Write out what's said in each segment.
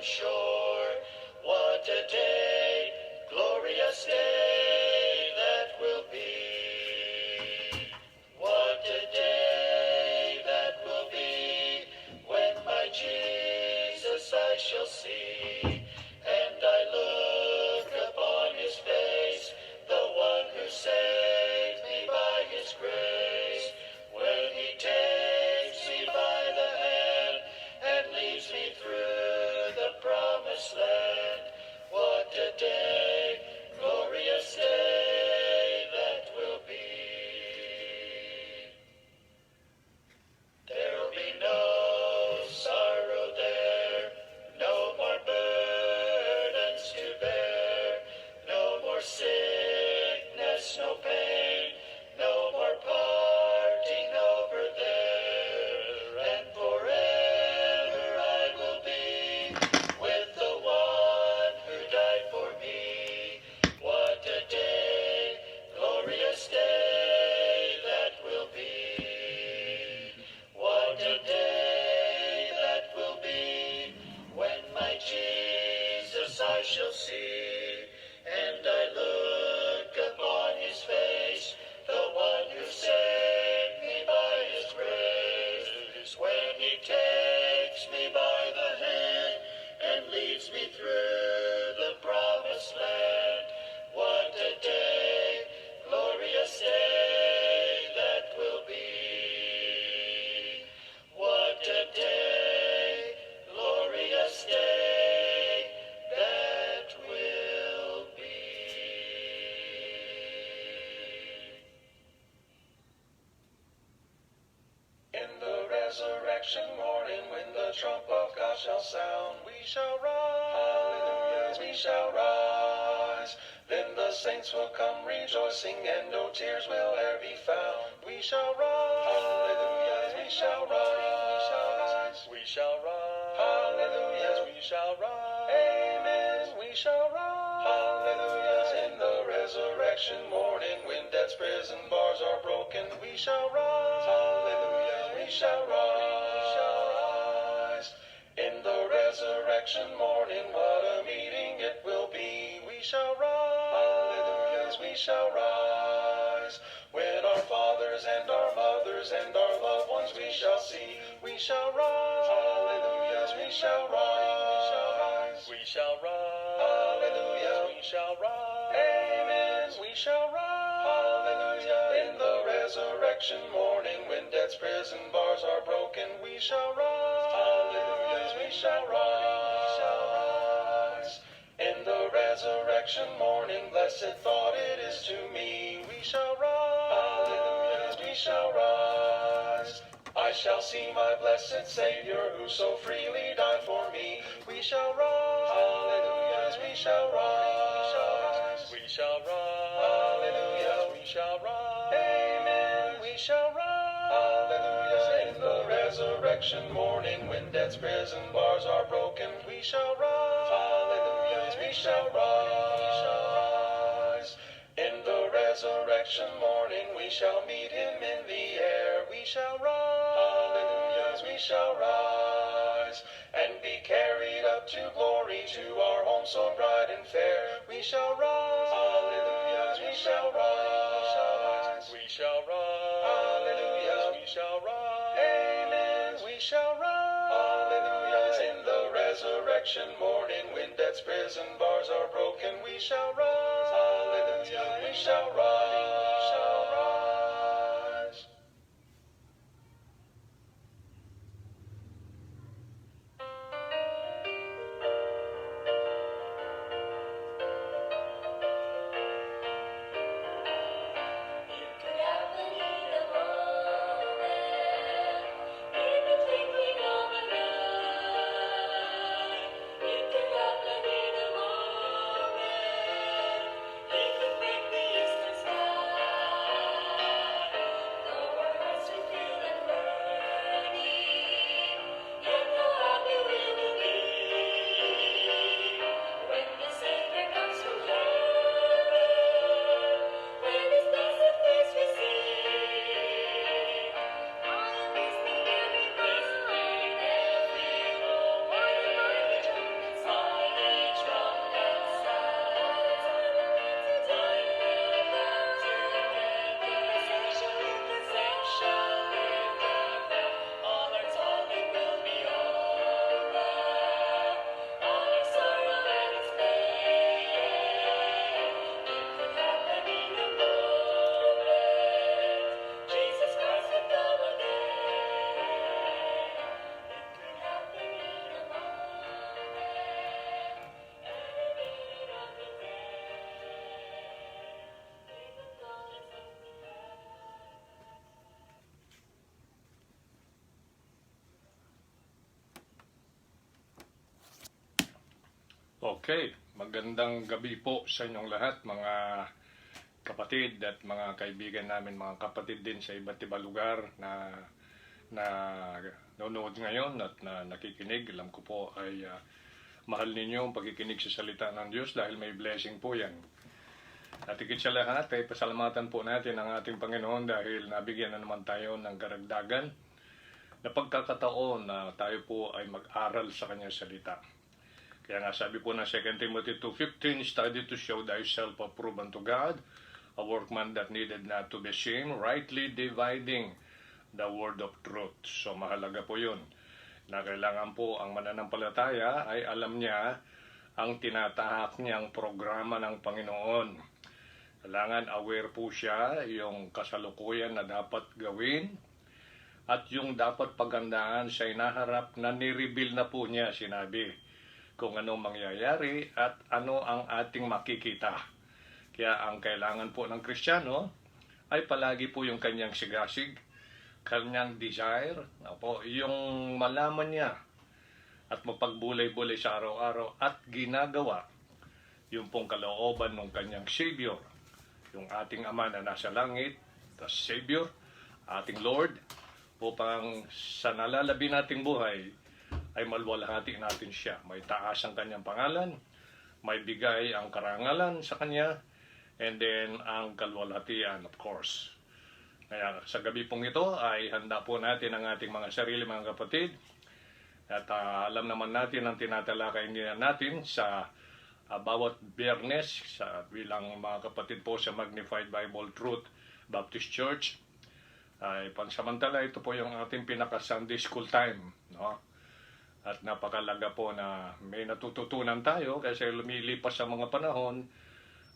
shore. What a day, glorious day that will be. What a day that will be, when my Jesus I shall see, and I look upon his face, the one who saved me by his grace. When he takes me by the hand and leads me through the promised land. What a day, glorious day that will be. There'll be no sorrow there, no more burdens to bear, no more sickness, no pain, no more parting over there, and forever I will be with the one who died for me. What a day, glorious day that will be. What a day that will be, when my Jesus I shall see, and I look upon his face, the one who saved me by his grace. When he takes me by the hand and leads me through the promised land. What a day, glorious day that will be. What a day, glorious day that will be. In the resurrection morning, when the trump of God shall sound, we shall rise, hallelujah, we shall rise. Then the saints will come rejoicing, and no tears will e'er be found. We shall rise, hallelujah, we shall rise, we shall rise, hallelujah, we shall rise, amen, we shall rise, hallelujah. In the resurrection morning, when death's prison bars are broken, we shall rise, hallelujah, we shall rise. In the resurrection morning, what a meeting it will be. We shall rise, hallelujah, we shall rise. When our fathers and our mothers and our loved ones we shall see, we shall rise, hallelujah, we shall rise, we shall rise, hallelujah, we shall rise, amen, we shall rise, hallelujah. In the resurrection morning, when death's prison bars are broken, we shall rise, hallelujah, we shall rise. In the resurrection morning, blessed thought it is to me, we shall rise, hallelujah, we shall rise. I shall see my blessed Savior, who so freely died for me. We shall rise, hallelujah, we shall rise, we shall rise, hallelujah, we shall rise, amen, we shall rise, hallelujah. In the resurrection morning, when death's prison bars are broken, we shall rise, hallelujah, we shall rise. In the resurrection morning, we shall meet him in the air. We shall rise, hallelujah, we shall rise, and be carried up to glory, to our home so bright and fair. We shall rise, hallelujah, we shall rise, we shall rise, hallelujah, we shall rise, amen, we shall rise, hallelujah. In the resurrection morning, when death's prison bars are broken, we shall rise, hallelujah, we shall rise, we shall rise. You could happen in a moment, in the twinkling of an eye. You could happen in a moment, it could make the eastern sky. Okay, magandang gabi po sa inyong lahat mga kapatid at mga kaibigan namin, mga kapatid din sa iba't ibang lugar na nanonood ngayon at na nakikinig. Alam ko po ay mahal ninyo ang pagkikinig sa salita ng Diyos dahil may blessing po yan. At higit sa lahat ay pasalamatan po natin ang ating Panginoon dahil nabigyan na naman tayo ng karagdagan na pagkakataon na tayo po ay mag-aral sa kanyang salita. Kaya nga sabi po ng 2 Timothy 2:15, study to show thyself approved unto God, a workman that needed not to be ashamed, rightly dividing the word of truth. So mahalaga po yun, na kailangan po ang mananampalataya ay alam niya ang tinatahak niyang programa ng Panginoon. Kailangan aware po siya yung kasalukuyan na dapat gawin at yung dapat pagandaan sa inaharap na nireveal na po niya, sinabi kung ano mangyayari at ano ang ating makikita. Kaya ang kailangan po ng Kristiyano ay palagi po yung kanyang sigasig, kanyang desire, yung malaman niya at mapagbulay-bulay sa araw-araw at ginagawa yung pong kalooban ng kanyang Savior, yung ating Ama na nasa langit, the Savior, ating Lord, upang sa nalalabi nating buhay ay maluwalhati natin siya. May taas ang kanyang pangalan, may bigay ang karangalan sa kanya, and then ang kaluwalhatian, of course. Kaya sa gabi pong ito ay handa po natin ang ating mga sarili, mga kapatid. At alam naman natin ang tinatalakay natin sa bawat Biyernes bilang mga kapatid po sa Magnified Bible Truth Baptist Church. Ay pansamantala, ito po yung ating pinaka-Sunday School time, no? At napakalaga po na may natututunan tayo kasi lumilipas sa mga panahon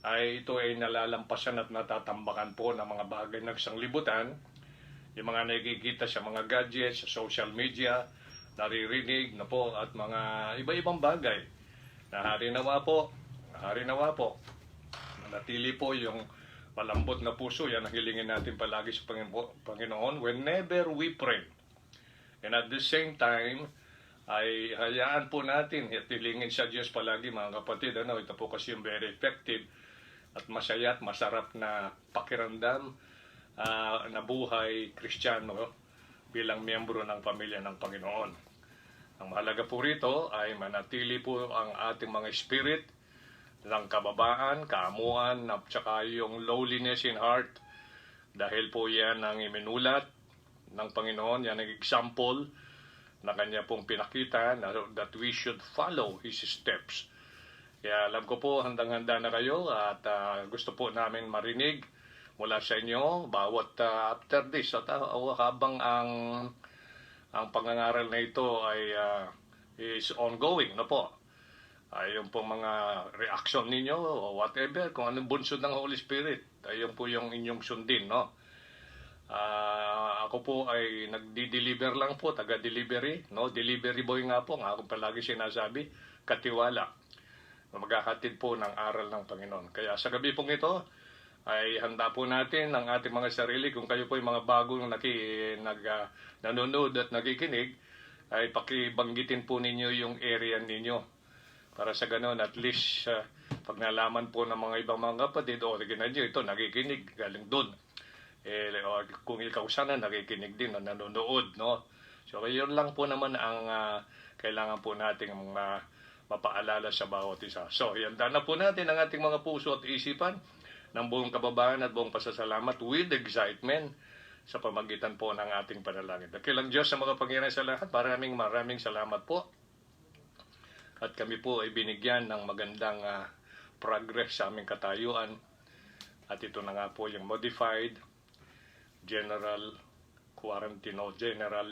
ay ito ay nalalampasan at natatambakan po ng mga bagay ng sanglibutan. Yung mga nakikita sa mga gadgets, sa social media, naririnig na po at mga iba-ibang bagay. Hari nawa po, manatili po yung malambot na puso. Yan ang hilingin natin palagi sa Panginoon whenever we pray. And at the same time, ay hayaan po natin at hilingin sa Diyos palagi, mga kapatid. Ito po kasi yung very effective at masaya at masarap na pakiramdam na buhay Kristiyano bilang miyembro ng pamilya ng Panginoon. Ang mahalaga po rito ay manatili po ang ating mga spirit ng kababaan, kaamuan, at saka yung lowliness in heart. Dahil po yan ang iminulat ng Panginoon, yan ang example na kanya pong pinakita na that we should follow His steps. Kaya alam ko po, handang-handa na kayo at gusto po namin marinig mula sa inyo bawat after this at habang ang pangangaral na ito ay is ongoing na po. Yung pong mga reaction ninyo o whatever, kung anong bunsod ng Holy Spirit, ayun po yung inyong sundin, no? Ako po ay nagdi-deliver lang po, taga-delivery, no? Delivery boy nga po, ang akong palagi sinasabi, katiwala. Magkakatid po ng aral ng Panginoon. Kaya sa gabi pong ito, ay handa po natin ang ating mga sarili. Kung kayo po ay mga bagong nanonood at nakikinig, ay pakibanggitin po ninyo yung area ninyo. Para sa ganoon, at least, pag nalaman po ng mga ibang mga kapatid, tignan nyo, ito, nakikinig, galing doon. Kung ikaw sana nakikinig din o nanonood, no? So yun lang po naman ang kailangan po nating mapaalala sa bawat isa. So handa na po natin ang ating mga puso at isipan ng buong kababayan at buong pasasalamat with excitement sa pamagitan po ng ating panalangin. Dakilang Diyos sa mga pangyayari sa lahat, maraming salamat po. At kami po ay binigyan ng magandang progress sa aming katayuan. At ito na nga po yung modified General Quarantine o General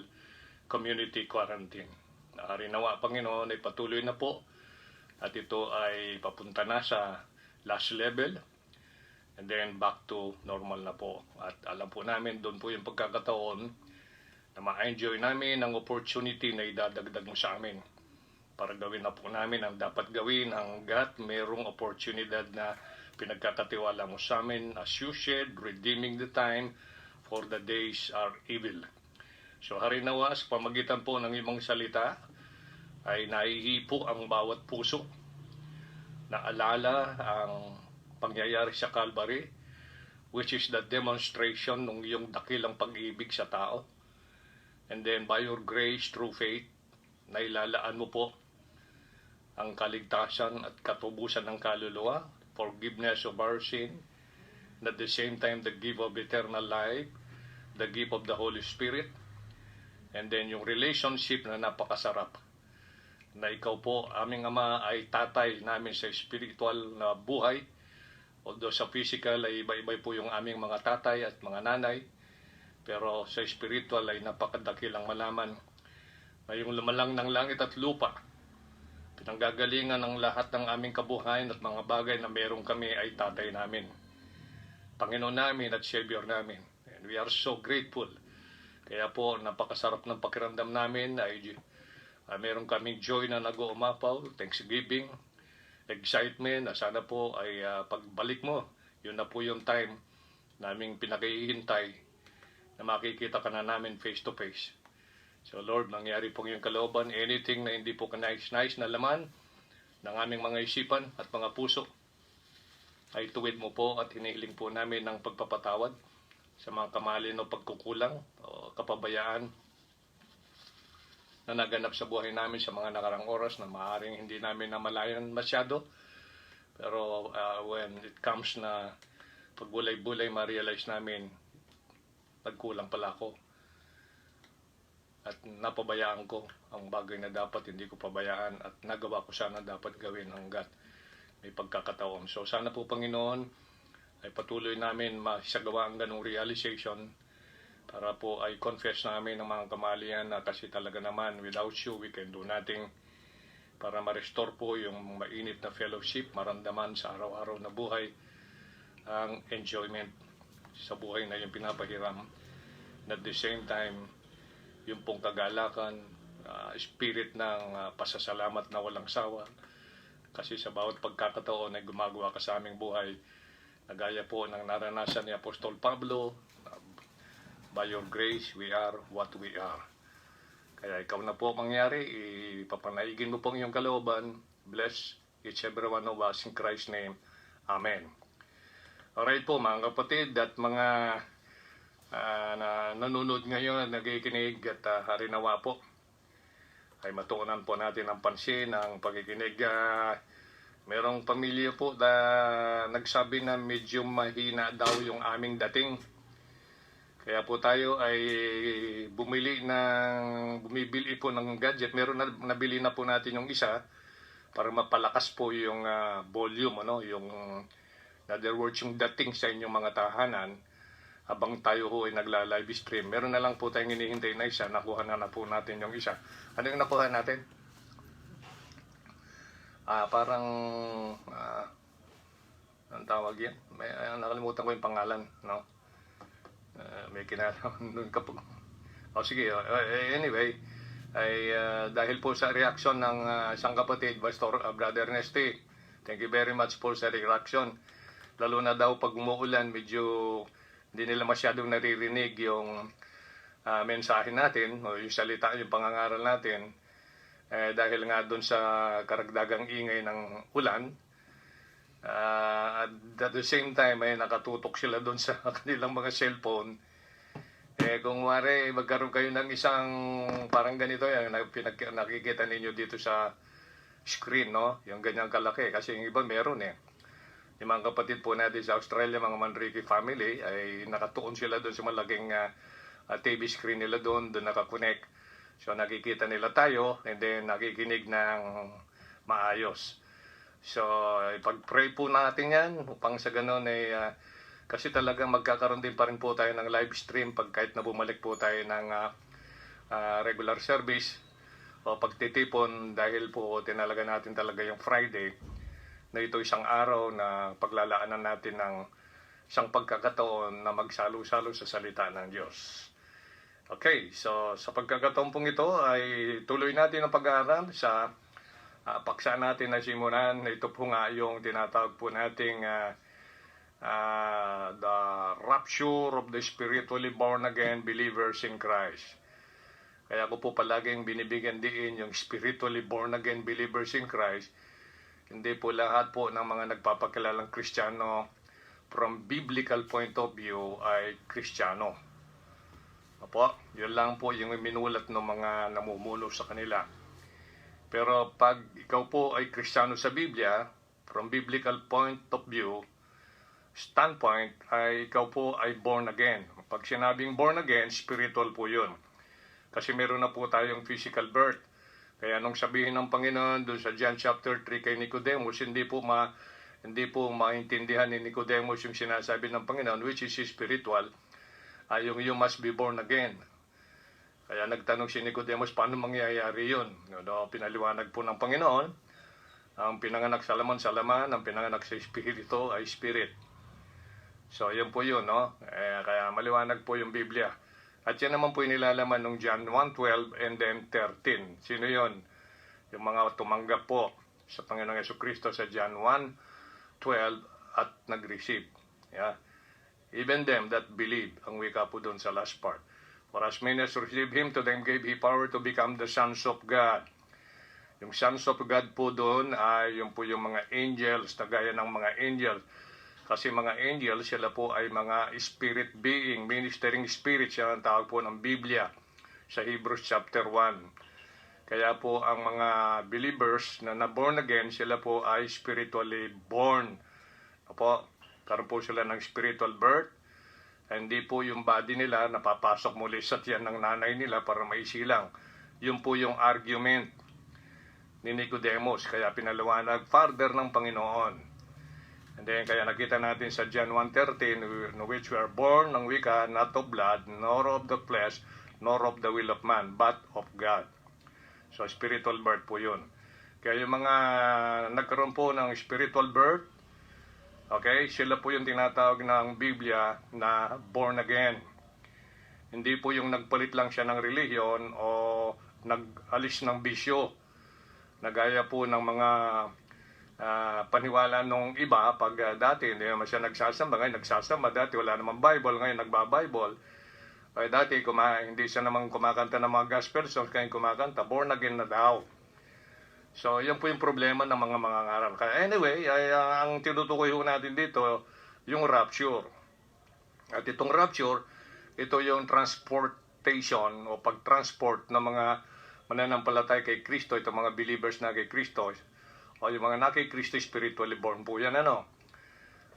Community Quarantine. Hari nawa, Panginoon, ay patuloy na po at ito ay papunta na sa last level and then back to normal na po. At alam po namin, doon po yung pagkakataon na ma-enjoy namin ang opportunity na idadagdag mo sa amin para gawin na po namin ang dapat gawin hanggat mayroong opportunidad na pinagkakatiwala mo sa amin, as you said, redeeming the time for the days are evil. So harinawa, sa pamagitan po ng imong salita ay naihipo ang bawat puso naalala ang pangyayari sa Calvary, which is the demonstration ng iyong dakilang pag-ibig sa tao. And then by your grace, through faith, nailalaan mo po ang kaligtasan at katubusan ng kaluluwa, forgiveness of our sin, and at the same time the gift of eternal life, the gift of the Holy Spirit, and then yung relationship na napakasarap, na ikaw po, aming Ama, ay tatay namin sa spiritual na buhay. Although sa physical ay iba-iba po yung aming mga tatay at mga nanay, pero sa spiritual ay napakadakilang malaman na yung lumalang ng langit at lupa, pinanggagalingan ng lahat ng aming kabuhayan at mga bagay na meron kami ay tatay namin, Panginoon namin at Savior namin. And we are so grateful. Kaya po, napakasarap ng pakiramdam namin ay meron kaming joy na nag-uumapaw, thanksgiving, excitement na sana po ay pagbalik mo, yun na po yung time naming pinakihintay na makikita ka na namin face to face. So Lord, nangyari pong yung kalooban, anything na hindi po kanais-nais na laman ng aming mga isipan at mga puso, ay tuwid mo po at hinihiling po namin ng pagpapatawad sa mga kamalin o pagkukulang o kapabayaan na naganap sa buhay namin sa mga nakarang oras na maaaring hindi namin namalayan masyado. Pero when it comes na pagbulay-bulay, ma-realize namin nagkulang pala ako. At napabayaan ko ang bagay na dapat hindi ko pabayaan at nagawa ko sana dapat gawin hanggat may pagkakataon. So sana po Panginoon ay patuloy namin masagawa ang ganong realization para po ay confess namin ng mga kamalian na kasi talaga naman without you we can do nothing, para ma-restore po yung mainit na fellowship, maramdaman sa araw-araw na buhay ang enjoyment sa buhay na yung pinapahiram, and at the same time yung pong kagalakan, spirit ng pasasalamat na walang sawa, kasi sa bawat pagkakataon ay gumagawa ka sa aming buhay na gaya po ng naranasan ni Apostol Pablo. By your grace, we are what we are. Kaya ikaw na po mangyari, ipapanaigin mo pong iyong kalooban. Bless each every one of us in Christ's name. Amen. Alright po mga kapatid at mga na nanonood ngayon at nakikinig at harinawa po, ay matuunan po natin ang pansin, ang pagkikinig. Merong pamilya po na nagsabi na medyo mahina daw yung aming dating. Kaya po tayo ay bumibili po ng gadget. Meron na nabili na po natin yung isa para mapalakas po yung volume, yung in other words, yung dating sa inyong mga tahanan habang tayo ho ay nagla-live stream. Meron na lang po tayong hinihintay na isa, nakuha na po natin yung isa. Ano yung nakuha natin? Parang ang tawag yan? Nakalimutan ko yung pangalan, no? May kinalaman nun kapag... sige, anyway, ay dahil po sa reaksyon ng isang kapatid, Pastor Brother Nesty, thank you very much po sa reaction. Lalo na daw pag umuulan, medyo hindi nila masyadong naririnig yung mensahe natin, o yung salita, yung pangangaral natin, dahil nga doon sa karagdagang ingay ng ulan. At at the same time ay nakatutok sila doon sa kanilang mga cellphone. Kung magkaroon kayo ng isang parang ganito yan, nakikita ninyo dito sa screen, no? Yung ganyang kalaki, kasi yung iba meron Yung mga kapatid po natin sa Australia, mga Manrique family, ay nakatuon sila doon sa malaking TV screen nila doon nakakonect. So nakikita nila tayo and then nakikinig ng maayos. So, ipag-pray po natin yan upang sa ganun kasi talagang magkakaroon din pa rin po tayo ng live stream kahit na bumalik po tayo ng regular service o pagtitipon, dahil po tinalaga natin talaga yung Friday na ito isang araw na paglalaanan natin ng isang pagkakataon na magsalo-salo sa salita ng Diyos. Okay, so sa pagkakataon pong ito ay tuloy natin ang pag-aaral sa paksa natin na simulan. Ito po nga yung tinatawag po nating the rapture of the spiritually born again believers in Christ. Kaya ko po palaging binibigyan diin yung spiritually born again believers in Christ, Hindi po lahat po ng mga nagpapakilalang Kristiyano from biblical point of view ay Kristiyano. Opo, yun lang po yung minulat ng mga namumuno sa kanila. Pero pag ikaw po ay Kristiyano sa Biblia, from biblical point of view, standpoint, ay ikaw po ay born again. Pag sinabing born again, spiritual po yun. Kasi meron na po tayong physical birth. Kaya nung sabihin ng Panginoon doon sa John chapter 3 kay Nicodemus, hindi po maintindihan ni Nicodemus yung sinasabi ng Panginoon, which is spiritual, yung you must be born again. Kaya nagtanong si Nicodemus, paano mangyayari yun? Pinaliwanag po ng Panginoon, ang pinanganak sa laman, ang pinanganak sa espiritu ay spirit. So, yun po yun, no? Kaya maliwanag po yung Biblia. At yan naman po yung nilalaman ng John 1:12 and then 13. Sino yun? Yung mga tumanggap po sa Panginoong Jesucristo sa John 1:12 at nag-receive. Yeah. Even them that believe, ang wika po doon sa last part. For as many as received Him, to them gave He power to become the sons of God. Yung sons of God po doon ay yung po yung mga angels, na gaya ng mga angels. Kasi mga angels, sila po ay mga spirit being, ministering spirits, yan ang tawag po ng Biblia sa Hebrews chapter 1. Kaya po ang mga believers na na-born again, sila po ay spiritually born. Opo, karoon po sila ng spiritual birth. Hindi po yung body nila napapasok muli sa tiyan ng nanay nila para maisilang. Yun po yung argument ni Nicodemus. Kaya pinaliwanag farther ng Panginoon. And then, kaya nakita natin sa John 1:13, in which we are born ng wika, not of blood, nor of the flesh, nor of the will of man, but of God. So, spiritual birth po yun. Kaya yung mga nagkaroon po ng spiritual birth, okay, sila po yung tinatawag ng Biblia na born again. Hindi po yung nagpalit lang siya ng relihiyon o nag-alis ng bisyo. Nagaya po ng mga paniwala nung iba, pag dati hindi naman siya nagsasamba, ngayon nagsasamba, dati wala namang Bible, ngayon nagba-Bible. Dati hindi siya naman kumakanta ng mga gospel songs, ngayon kumakanta, born again na daw. So, yan po yung problema ng mga ngaral. Kaya anyway, ang tinutukoy ho natin dito, yung rapture. At itong rapture, ito yung transportation o pag-transport ng mga mananampalatay kay Kristo, itong mga believers na kay Kristo, o yung mga na kay Kristo spiritually born po yan,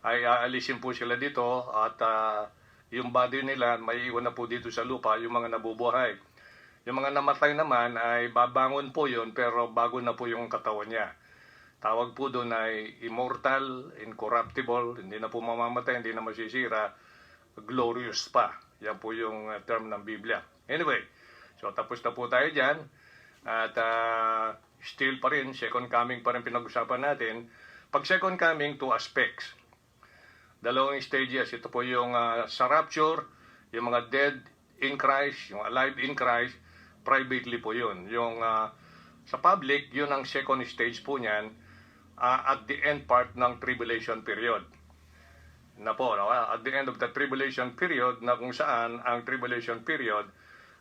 ay aalisin po sila dito at yung body nila maiiwan na po dito sa lupa, yung mga nabubuhay. Yung mga namatay naman ay babangon po yun, pero bago na po yung katawan niya. Tawag po doon ay immortal, incorruptible, hindi na po mamamatay, hindi na masisira, glorious pa. Yan po yung term ng Biblia. Anyway, so tapos na po tayo dyan. At still pa rin, second coming pa rin pinag-usapan natin. Pag second coming, two aspects. Dalawang stages. Ito po yung sa rapture, yung mga dead in Christ, yung alive in Christ, privately po yun. Yung sa public, yun ang second stage po niyan at the end part ng tribulation period. Na po, at the end of the tribulation period, na kung saan ang tribulation period,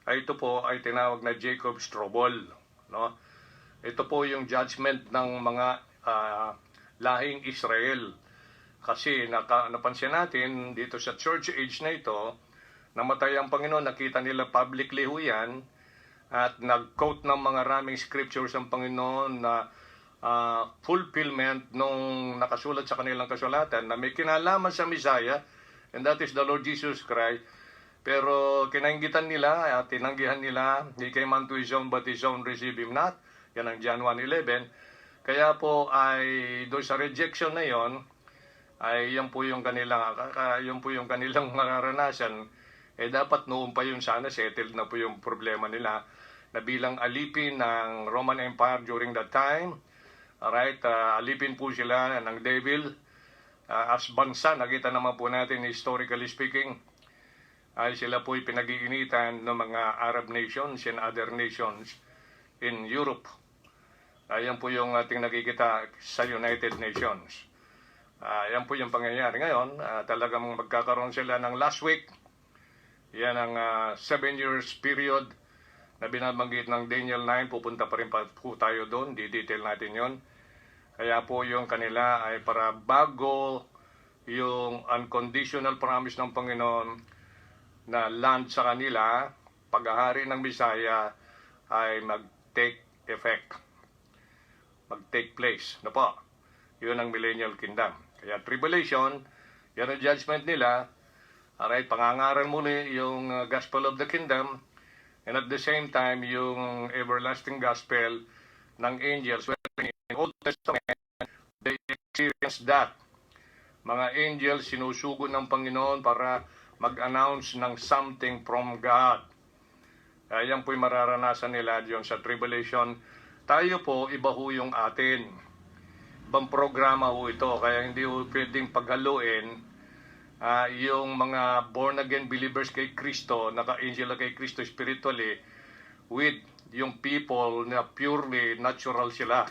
ay ito po ay tinawag na Jacob's trouble. No? Ito po yung judgment ng mga lahing Israel. Kasi napansin natin dito sa church age na ito, namatay ang Panginoon, nakita nila publicly ho yan, at nag-quote ng mga raming scriptures ang Panginoon na fulfillment nung nakasulat sa kanilang kasulatan na may kinalaman sa Messiah, and that is the Lord Jesus Christ. Pero kinainggitan nila at tinanggihan nila, He came unto His own, but His own receive Him not. Yan ang John 1:11. Kaya po ay doon sa rejection na yon, ay yan po yung kanilang mararanasan. Dapat noon pa yun sana, settled na po yung problema nila na bilang alipin ng Roman Empire during that time. Alright, alipin po sila ng devil. As bansa, nakita naman po natin historically speaking, ay sila po pinag-iinitan ng mga Arab nations and other nations in Europe. Yan po yung ating nakikita sa United Nations. Yan po yung pangyayari ngayon. Talagang magkakaroon sila ng last week. Yan ang 7 years period na binabanggit ng Daniel 9. Pupunta pa rin po tayo doon. Di-detail natin yon. Kaya po yung kanila ay para bago yung unconditional promise ng Panginoon na land sa kanila, paghahari ng Bisaya ay mag-take effect, mag-take place. No po? Yun ang millennial kingdom. Kaya tribulation, yan ang judgment nila. Alright, pangangaral muli yung gospel of the kingdom, and at the same time, yung everlasting gospel ng angels. When in the Old Testament, they experienced that. Mga angels sinusugo ng Panginoon para mag-announce ng something from God. Yan po'y mararanasan nila diyon sa tribulation. Tayo po, iba ho yung atin. Ibang programa ho ito, kaya hindi ho pwedeng paghaluin yung mga born-again believers kay Kristo, naka-angel na kay Kristo spiritually, with yung people na purely natural sila.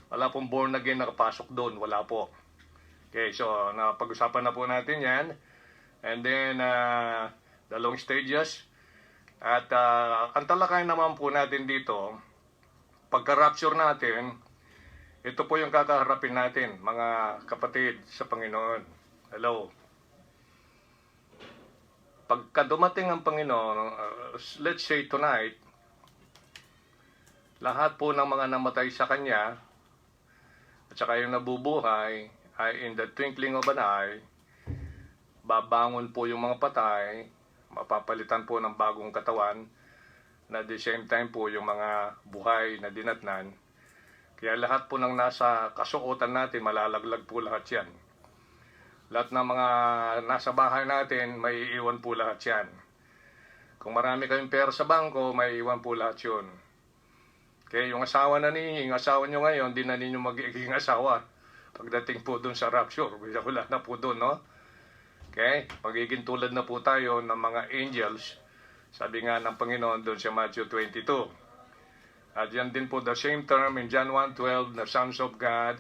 Wala pong born-again nakapasok doon, wala po. Okay, so napag-usapan na po natin yan. And then, dalawang stages. At ang talakay naman po natin dito, pagka-rapture natin, ito po yung kakaharapin natin, mga kapatid sa Panginoon. Hello. Pagka dumating ang Panginoon, let's say tonight, lahat po ng mga namatay sa Kanya, at saka yung nabubuhay, ay in the twinkling of an eye, babangon po yung mga patay, mapapalitan po ng bagong katawan, na at the same time po yung mga buhay na dinatnan. Kaya lahat po ng nasa kasuotan natin, malalaglag po lahat yan. Lahat ng mga nasa bahay natin, may iwan po lahat yan. Kung marami kayong pera sa bangko, may iwan po lahat yun. Okay, yung asawa na ninyo, yung asawa nyo ngayon, di na ninyo magiging asawa. Pagdating po dun sa rapture, wala na po dun, no? Okay, magiging tulad na po tayo ng mga angels. Sabi nga ng Panginoon dun sa Matthew 22. At yan din po the same term in John 1:12, the sons of God.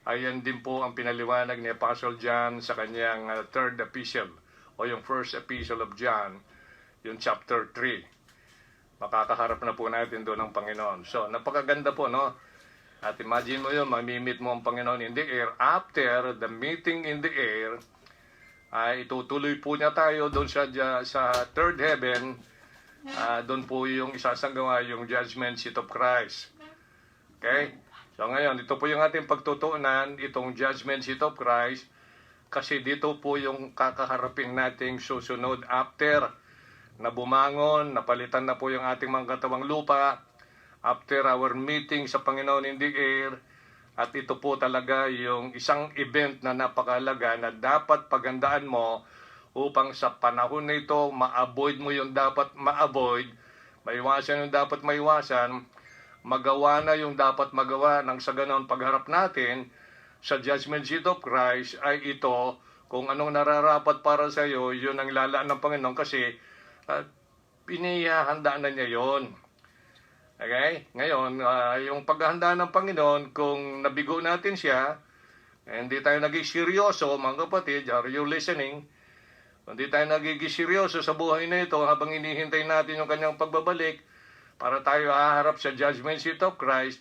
Ayan din po ang pinaliwanag ni Apostle John sa kanyang third epistle o yung first epistle of John, yung chapter 3. Makakaharap na po natin doon ang Panginoon. So, napakaganda po, no? At imagine mo yun, mamimit mo ang Panginoon in the air. After the meeting in the air, ay itutuloy po niya tayo doon sa third heaven. Doon po yung isasagawa yung judgment seat of Christ. Okay? So ngayon, ito po yung ating pagtutuunan, itong judgment seat of Christ, kasi dito po yung kakaharapin nating susunod after na bumangon, napalitan na po yung ating mga katawang lupa, after our meeting sa Panginoon in the air, at ito po talaga yung isang event na napakahalaga na dapat paghandaan mo upang sa panahon na ito, ma-avoid mo yung dapat ma-avoid, maiwasan yung dapat maiwasan, magawa na yung dapat magawa nang sa ganon pagharap natin sa judgment seat of Christ ay ito, kung anong nararapat para sa iyo, yun ang lalaan ng Panginoon kasi pinihahanda na niya yun. Okay? Ngayon, yung paghahanda ng Panginoon, kung nabigo natin siya, hindi tayo naging seryoso, mga kapatid, are you listening? Hindi tayo nagiging seryoso sa buhay na ito habang hinihintay natin yung kanyang pagbabalik, para tayo haharap sa judgment seat of Christ,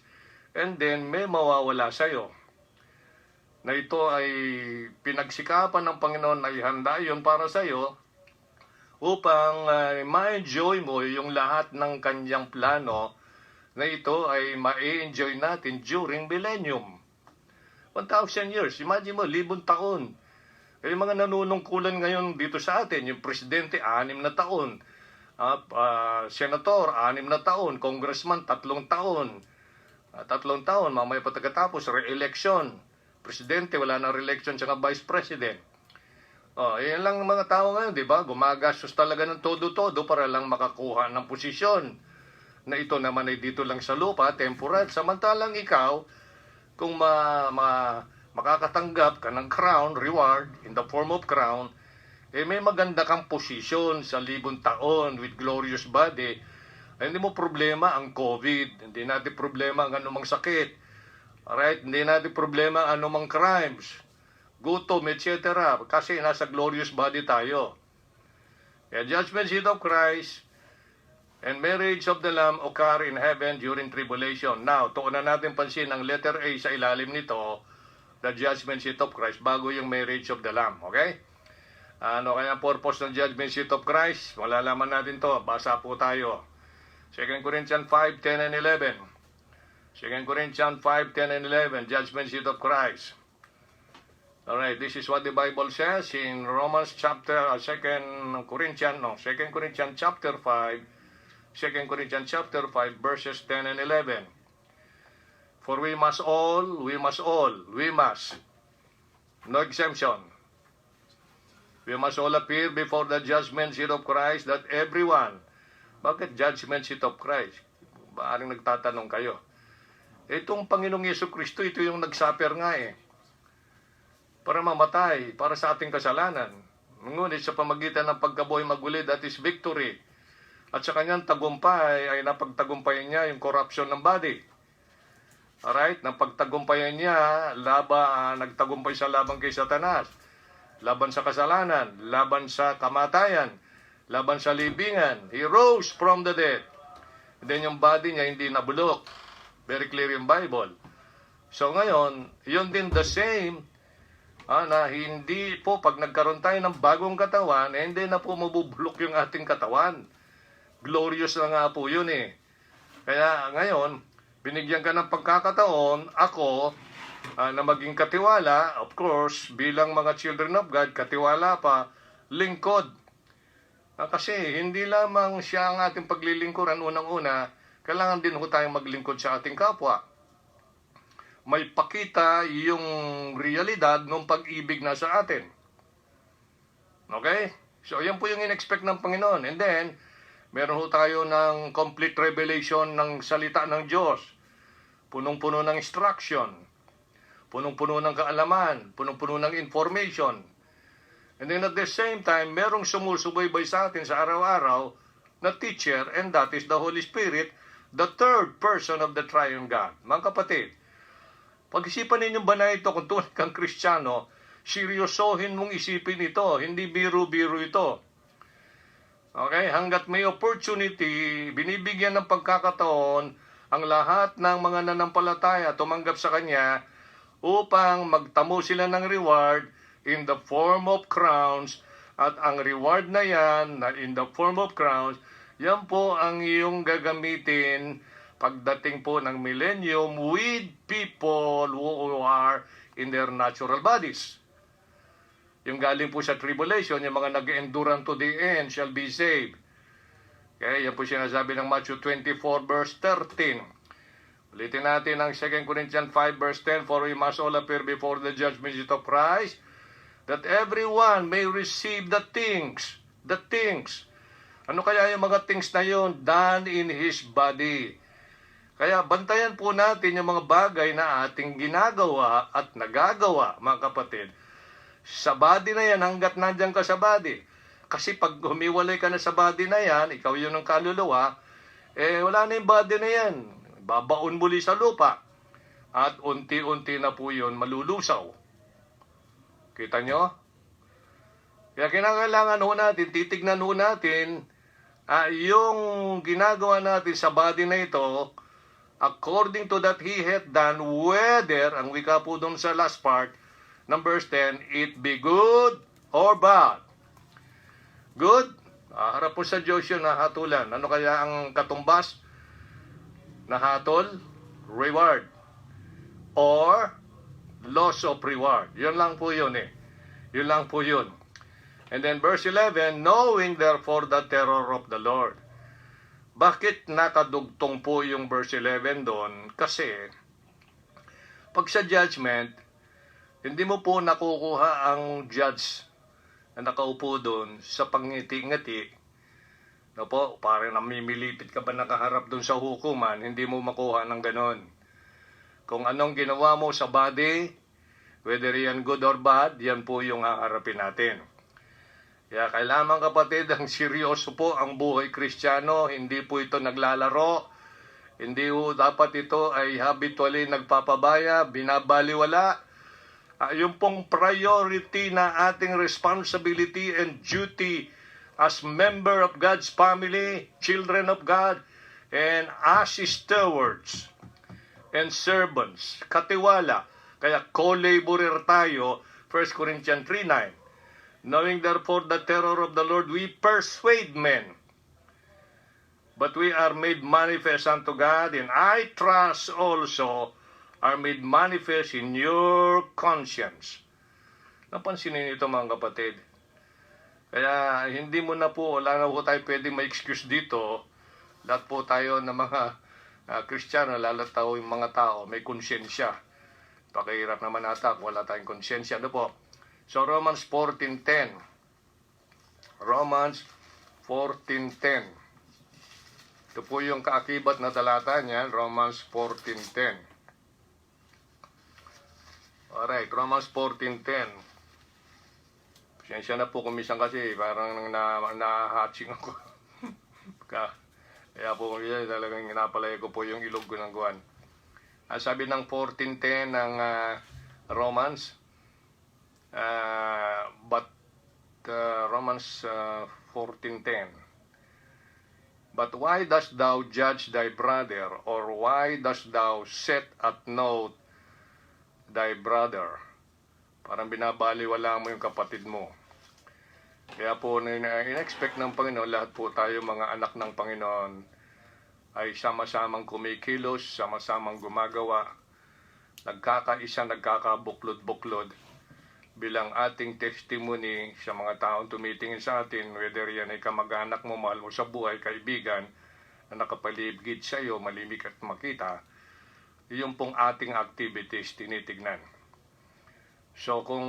and then may mawawala sa iyo. Na ito ay pinagsikapan ng Panginoon na ihanda yun para sa iyo upang ma-enjoy mo yung lahat ng kanyang plano na ito ay ma-enjoy natin during millennium. 1,000 years. Imagine mo, 1,000 taon. Yung mga nanunungkulan ngayon dito sa atin, yung presidente, 6 na taon. Senator, 6 na taon. Congressman, 3 taon. 3 taon, mamaya pagkatapos, re-election. Presidente, wala na re-election, saka vice president. Yan lang mga tao ngayon, di ba? Gumagastos talaga ng todo-todo para lang makakuha ng posisyon. Na ito naman ay dito lang sa lupa, temporal. Samantalang ikaw, kung makakatanggap ka ng crown, reward, in the form of crown, may maganda kang posisyon sa 1,000 taon with glorious body. Hindi mo problema ang COVID. Hindi natin problema ang anumang sakit. Alright? Hindi natin problema ang anumang crimes. Gutom, etc. Kasi nasa glorious body tayo. Kaya judgment seat of Christ, and marriage of the Lamb occur in heaven during tribulation. Now, tuunan natin pansin ang letter A sa ilalim nito, the judgment seat of Christ, bago yung marriage of the Lamb. Okay? Ano kaya ang purpose ng judgment seat of Christ? Malalaman natin to. Basa po tayo. 2 Corinthians 5, 10 and 11. 2 Corinthians 5, 10 and 11. Judgment seat of Christ. Alright, this is what the Bible says in Romans chapter, 2 Corinthians chapter 5, 2 Corinthians chapter 5, verses 10 and 11. For we must, no exemption. We must all appear before the judgment seat of Christ, that everyone. Bakit judgment seat of Christ? Baaring nagtatanong kayo. Itong Panginoong Yesu-Kristo, ito yung nagsuffer nga para mamatay, para sa ating kasalanan. Ngunit sa pamagitan ng pagkabuhay maguli, that is victory. At sa kanyang tagumpay, ay napagtagumpayan niya yung corruption ng body. Alright? Napagtagumpayan niya, nagtagumpay sa laban kay Satanas. Laban sa kasalanan, laban sa kamatayan, laban sa libingan. He rose from the dead. And then yung body niya hindi nabulok. Very clear yung Bible. So ngayon, yun din the same, na hindi po, pag nagkaroon tayo ng bagong katawan, hindi na po mabubulok yung ating katawan. Glorious na nga po yun Kaya ngayon, binigyan ka ng pagkakataon, ako, na maging katiwala, of course, bilang mga children of God, katiwala pa, lingkod. Kasi hindi lamang siya ang ating paglilingkuran unang-una, kailangan din ho tayong maglingkod sa ating kapwa. May pakita yung realidad ng pag-ibig na sa atin. Okay? So, yan po yung in-expect ng Panginoon. And then, meron ho tayo ng complete revelation ng salita ng Diyos. Punong-puno ng instruction. Punong-puno ng kaalaman. Punong-puno ng information. And then at the same time, merong sumusubaybay sa atin sa araw-araw na teacher, and that is the Holy Spirit, the third person of the triune God. Mga kapatid, pag-isipan ninyong ba na ito kung tunay kang Kristiyano, seryosohin mong isipin ito, hindi biro-biro ito. Okay? Hanggat may opportunity, binibigyan ng pagkakataon ang lahat ng mga nanampalataya tumanggap sa Kanya upang magtamo sila ng reward in the form of crowns, at ang reward na yan, na in the form of crowns, yan po ang iyong gagamitin pagdating po ng millennium with people who are in their natural bodies. Yung galing po sa tribulation, yung mga nag-endure to the end shall be saved. Okay, yan po sinasabi ng Matthew 24 verse 13. Ulitin natin ang 2 Corinthians 5 verse 10, for we must all appear before the judgment seat of Christ, that everyone may receive the things. Ano kaya yung mga things na yun? Done in His body. Kaya bantayan po natin yung mga bagay na ating ginagawa at nagagawa, mga kapatid. Sa body na yan, hanggat nandyan ka sa body. Kasi pag humiwalay ka na sa body na yan, ikaw yun ang kaluluwa, wala na yung body na yan. Babaon muli sa lupa. At unti-unti na po yun malulusaw. Kita nyo? Kaya kinakailangan ho natin, titignan ho natin, yung ginagawa natin sa body na ito, according to that He hath done, whether, ang wika po doon sa last part, ng verse 10, it be good or bad. Good? Harap po sa Diyos yun, hatulan. Ano kaya ang katumbas? Nahatol? Reward. Or loss of reward. Yun lang po yun Yun lang po yun. And then verse 11, knowing therefore the terror of the Lord. Bakit nakadugtong po yung verse 11 doon? Kasi, pag sa judgment, hindi mo po nakukuha ang judge na nakaupo doon sa pangngiti-ngiti. No po, parang namimilipit ka ba nakaharap doon sa hukuman, hindi mo makuha ng ganon. Kung anong ginawa mo sa body, whether yan good or bad, yan po yung haharapin natin. Kaya kailangan kapatid, ang seryoso po ang buhay Kristiyano, hindi po ito naglalaro, hindi po dapat ito ay habitually nagpapabaya, binabaliwala. Yung pong priority na ating responsibility and duty as member of God's family, children of God, and as stewards and servants, katiwala. Kaya co-laborer tayo, 1 Corinthians 3:9. Knowing therefore the terror of the Lord, we persuade men. But we are made manifest unto God, and I trust also are made manifest in your conscience. Napansinin ito mga kapatid. Kaya hindi mo na po, wala na po tayo pwedeng ma-excuse dito. Lahat po tayo na mga Kristiyano, lalataw yung mga tao, may konsyensya. Pakahirap naman ata kung wala tayong konsyensya. Ano po? So Romans 14:10. Romans 14:10. Ito po yung kaakibat na talata niya, Romans 14:10. Alright, Romans 14:10. Pasensya na po kumisan kasi parang na-hatching ako. Kaya po talagang inapalaya ko po yung ilog ko ng guwan. Sabi ng 14:10 ng Romans, Romans 14:10. But why dost thou judge thy brother, or why dost thou set at naught thy brother? Parang binabaliwala mo yung kapatid mo. Kaya po, in-expect ng Panginoon, lahat po tayo mga anak ng Panginoon ay sama-samang kumikilos, sama-samang gumagawa, nagkakaisa, nagkakabuklod-buklod bilang ating testimony sa mga taong tumitingin sa atin, whether yan ay kamag-anak mo, mahal mo sa buhay, kaibigan, na nakapaligid sa iyo, malimik at makita, yung pong ating activities tinitignan. So kung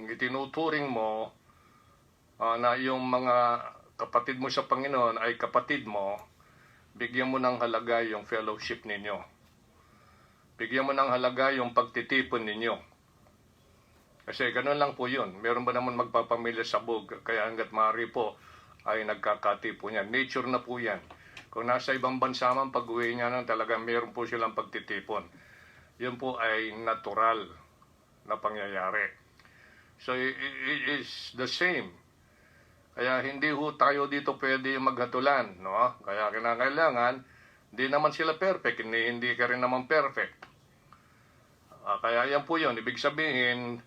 itinuturing mo na yung mga kapatid mo sa Panginoon ay kapatid mo, bigyan mo ng halaga yung fellowship ninyo. Bigyan mo ng halaga yung pagtitipon ninyo. Kasi ganun lang po yun. Meron ba naman magpapamilya sa bug, kaya hanggat maaari po ay nagkakatipon yan. Nature na po yan. Kung nasa ibang bansa man, pag-uwi niya nang talaga meron po silang pagtitipon. Yun po ay natural na pangyayari. So it is the same. Kaya hindi ho tayo dito pwede maghatulan, no? Kaya kinakailangan, hindi naman sila perfect, hindi ka rin naman perfect. Kaya yan po yun. Ibig sabihin,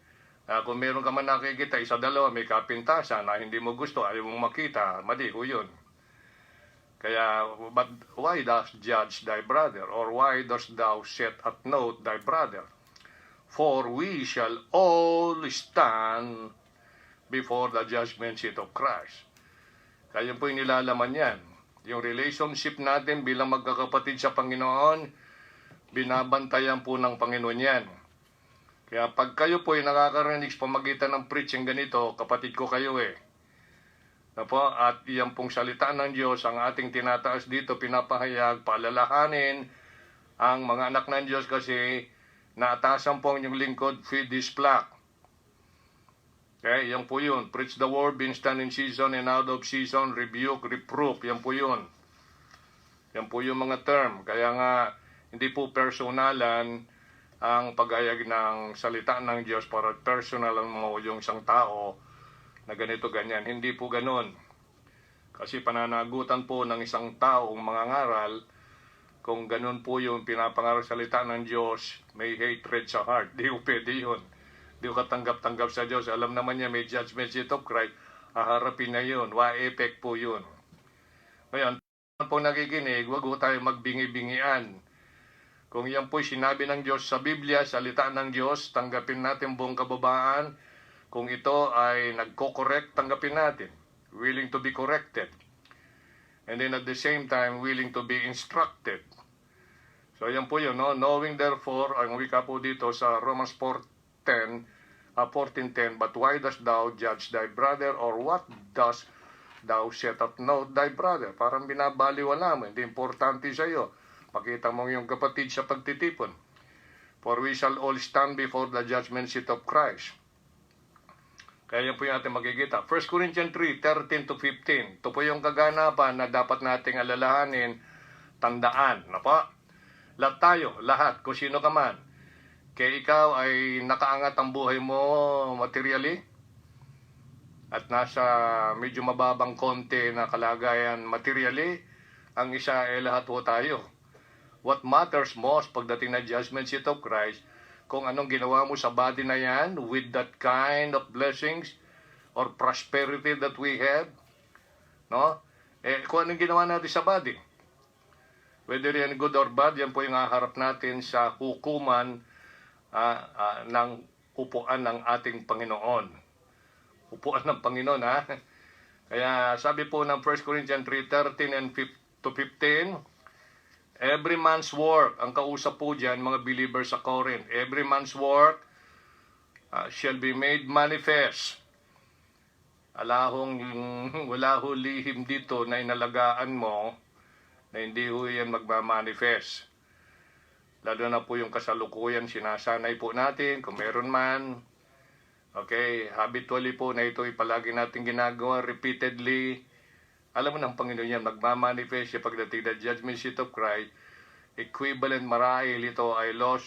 kung meron ka man nakikita, isa dalawa, may kapintasan na hindi mo gusto, ayaw mong makita, mali ho yun. Kaya, but why dost judge thy brother? Or why dost thou set at naught thy brother? For we shall all stand before the judgment seat of Christ. Kaya po yung nilalaman yan. Yung relationship natin bilang magkakapatid sa Panginoon, binabantayan po ng Panginoon yan. Kaya pag kayo po ay nakakarinig sa pamagitan ng preaching ganito, kapatid ko kayo eh. At yan pong salita ng Diyos, ang ating tinataas dito, pinapahayag, paalalahanin ang mga anak ng Diyos kasi naatasan po ang inyong lingkod, feed this flock. Okay, yan po yun. Preach the word, be instant in season and out of season, rebuke, reproof, yan po yun. Yan po yung mga term. Kaya nga, hindi po personalan ang paghayag ng salita ng Diyos para personalan mo yung isang tao na ganito, ganyan. Hindi po ganun. Kasi pananagutan po ng isang taong mangangaral, kung ganun po yung pinapangaral salita ng Diyos, may hatred sa heart. Di po pwede yun. Di ko katanggap-tanggap sa Diyos. Alam naman niya may judgment seat of Christ. Haharapin na yun. Wa-effect po yun. Ngayon, po nakikinig, wag po tayo magbingi-bingian. Kung yan po sinabi ng Diyos sa Biblia, salita ng Diyos, tanggapin natin buong kababaan. Kung ito ay nagko-correct, tanggapin natin. Willing to be corrected. And then at the same time, willing to be instructed. So yan po yun, no? Knowing therefore, ang wika po dito sa Romans 14:10, but why dost thou judge thy brother, or what dost thou set at naught thy brother? Parang binabaliwala mo, hindi importante sa iyo. Pakita mo yung kapatid sa pagtitipon. For we shall all stand before the judgment seat of Christ. Kaya yan po yung ating makikita. 1 Corinthians 3:13-15. Ito po yung kaganapan na dapat nating alalahanin, tandaan. Lahat tayo, lahat, kung sino ka man. Kaya ikaw ay nakaangat ang buhay mo materially. at nasa medyo mababang konti na kalagayan materially, ang isa ay lahat po tayo. What matters most pagdating na judgment seat of Christ, kung anong ginawa mo sa body na yan with that kind of blessings or prosperity that we have, no? Kung anong ginawa natin sa body, whether yan good or bad, yan po yung haharap natin sa hukuman ng upuan ng ating Panginoon. Upuan ng Panginoon, ha? Kaya sabi po ng 1 Corinthians 3:13 and 15, every man's work, ang kausap po dyan, mga believers sa Corinth, every man's work shall be made manifest. Wala ho lihim dito na inalagaan mo na hindi ho yan magmamanifest. Lalo na po yung kasalukuyan, sinasanay po natin, kung meron man. Okay, habitually po na ito palagi natin ginagawa, repeatedly. Alam mo ng Panginoon yan, magmamanifest siya pagdating na judgment seat of Christ. Equivalent marahil ito ay loss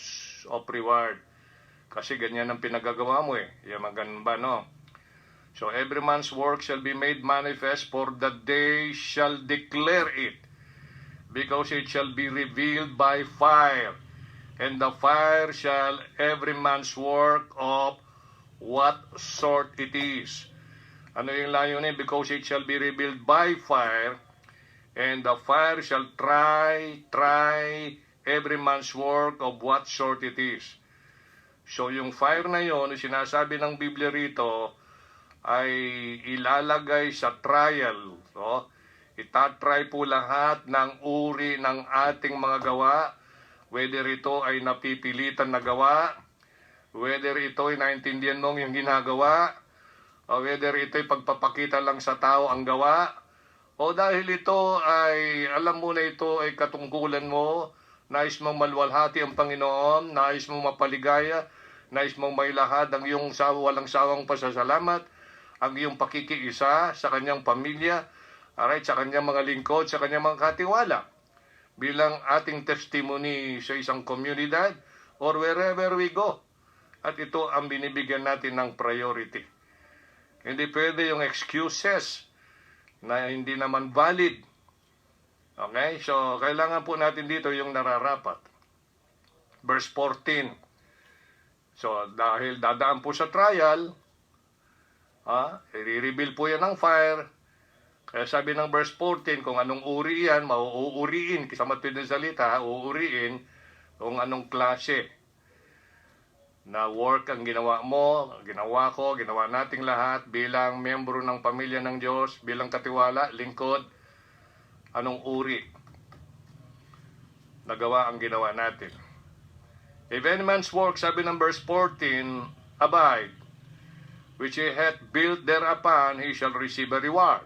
of reward. Kasi ganyan ang pinagagawa mo Yung ganun ba, no? So, every man's work shall be made manifest, for the day shall declare it, because it shall be revealed by fire. And the fire shall every man's work of what sort it is. Ano yung layunin? Because it shall be revealed by fire, and the fire shall try every man's work of what sort it is. So yung fire na yun, sinasabi ng Biblia rito, ay ilalagay sa trial. So, itatry po lahat ng uri ng ating mga gawa, whether ito ay napipilitan na gawa, whether ito ay naintindihan mong yung ginagawa, o whether ito ay pagpapakita lang sa tao ang gawa, o dahil ito ay, alam mo na ito ay katungkulan mo, nais mong maluwalhati ang Panginoon, nais mong mapaligaya, nais mong mailahad ang iyong walang sawang pasasalamat, ang iyong pakikiisa sa kanyang pamilya, sa kanyang mga lingkod, sa kanyang mga katiwala, bilang ating testimony sa isang komunidad or wherever we go. At ito ang binibigyan natin ng priority. Hindi pwede yung excuses na hindi naman valid. Okay? So, kailangan po natin dito yung nararapat. Verse 14. So, dahil dadaan po sa trial, i-reveal po yan ng fire. Kaya sabi ng verse 14, kung anong uri yan, mauuriin, sa matwid ng salita, uuriin kung anong klase na work ang ginawa mo, ginawa ko, ginawa nating lahat bilang membro ng pamilya ng Diyos, bilang katiwala, lingkod, anong uri nagawa ang ginawa natin. If any man's work, sabi ng verse 14, abide, which he hath built thereupon, he shall receive a reward.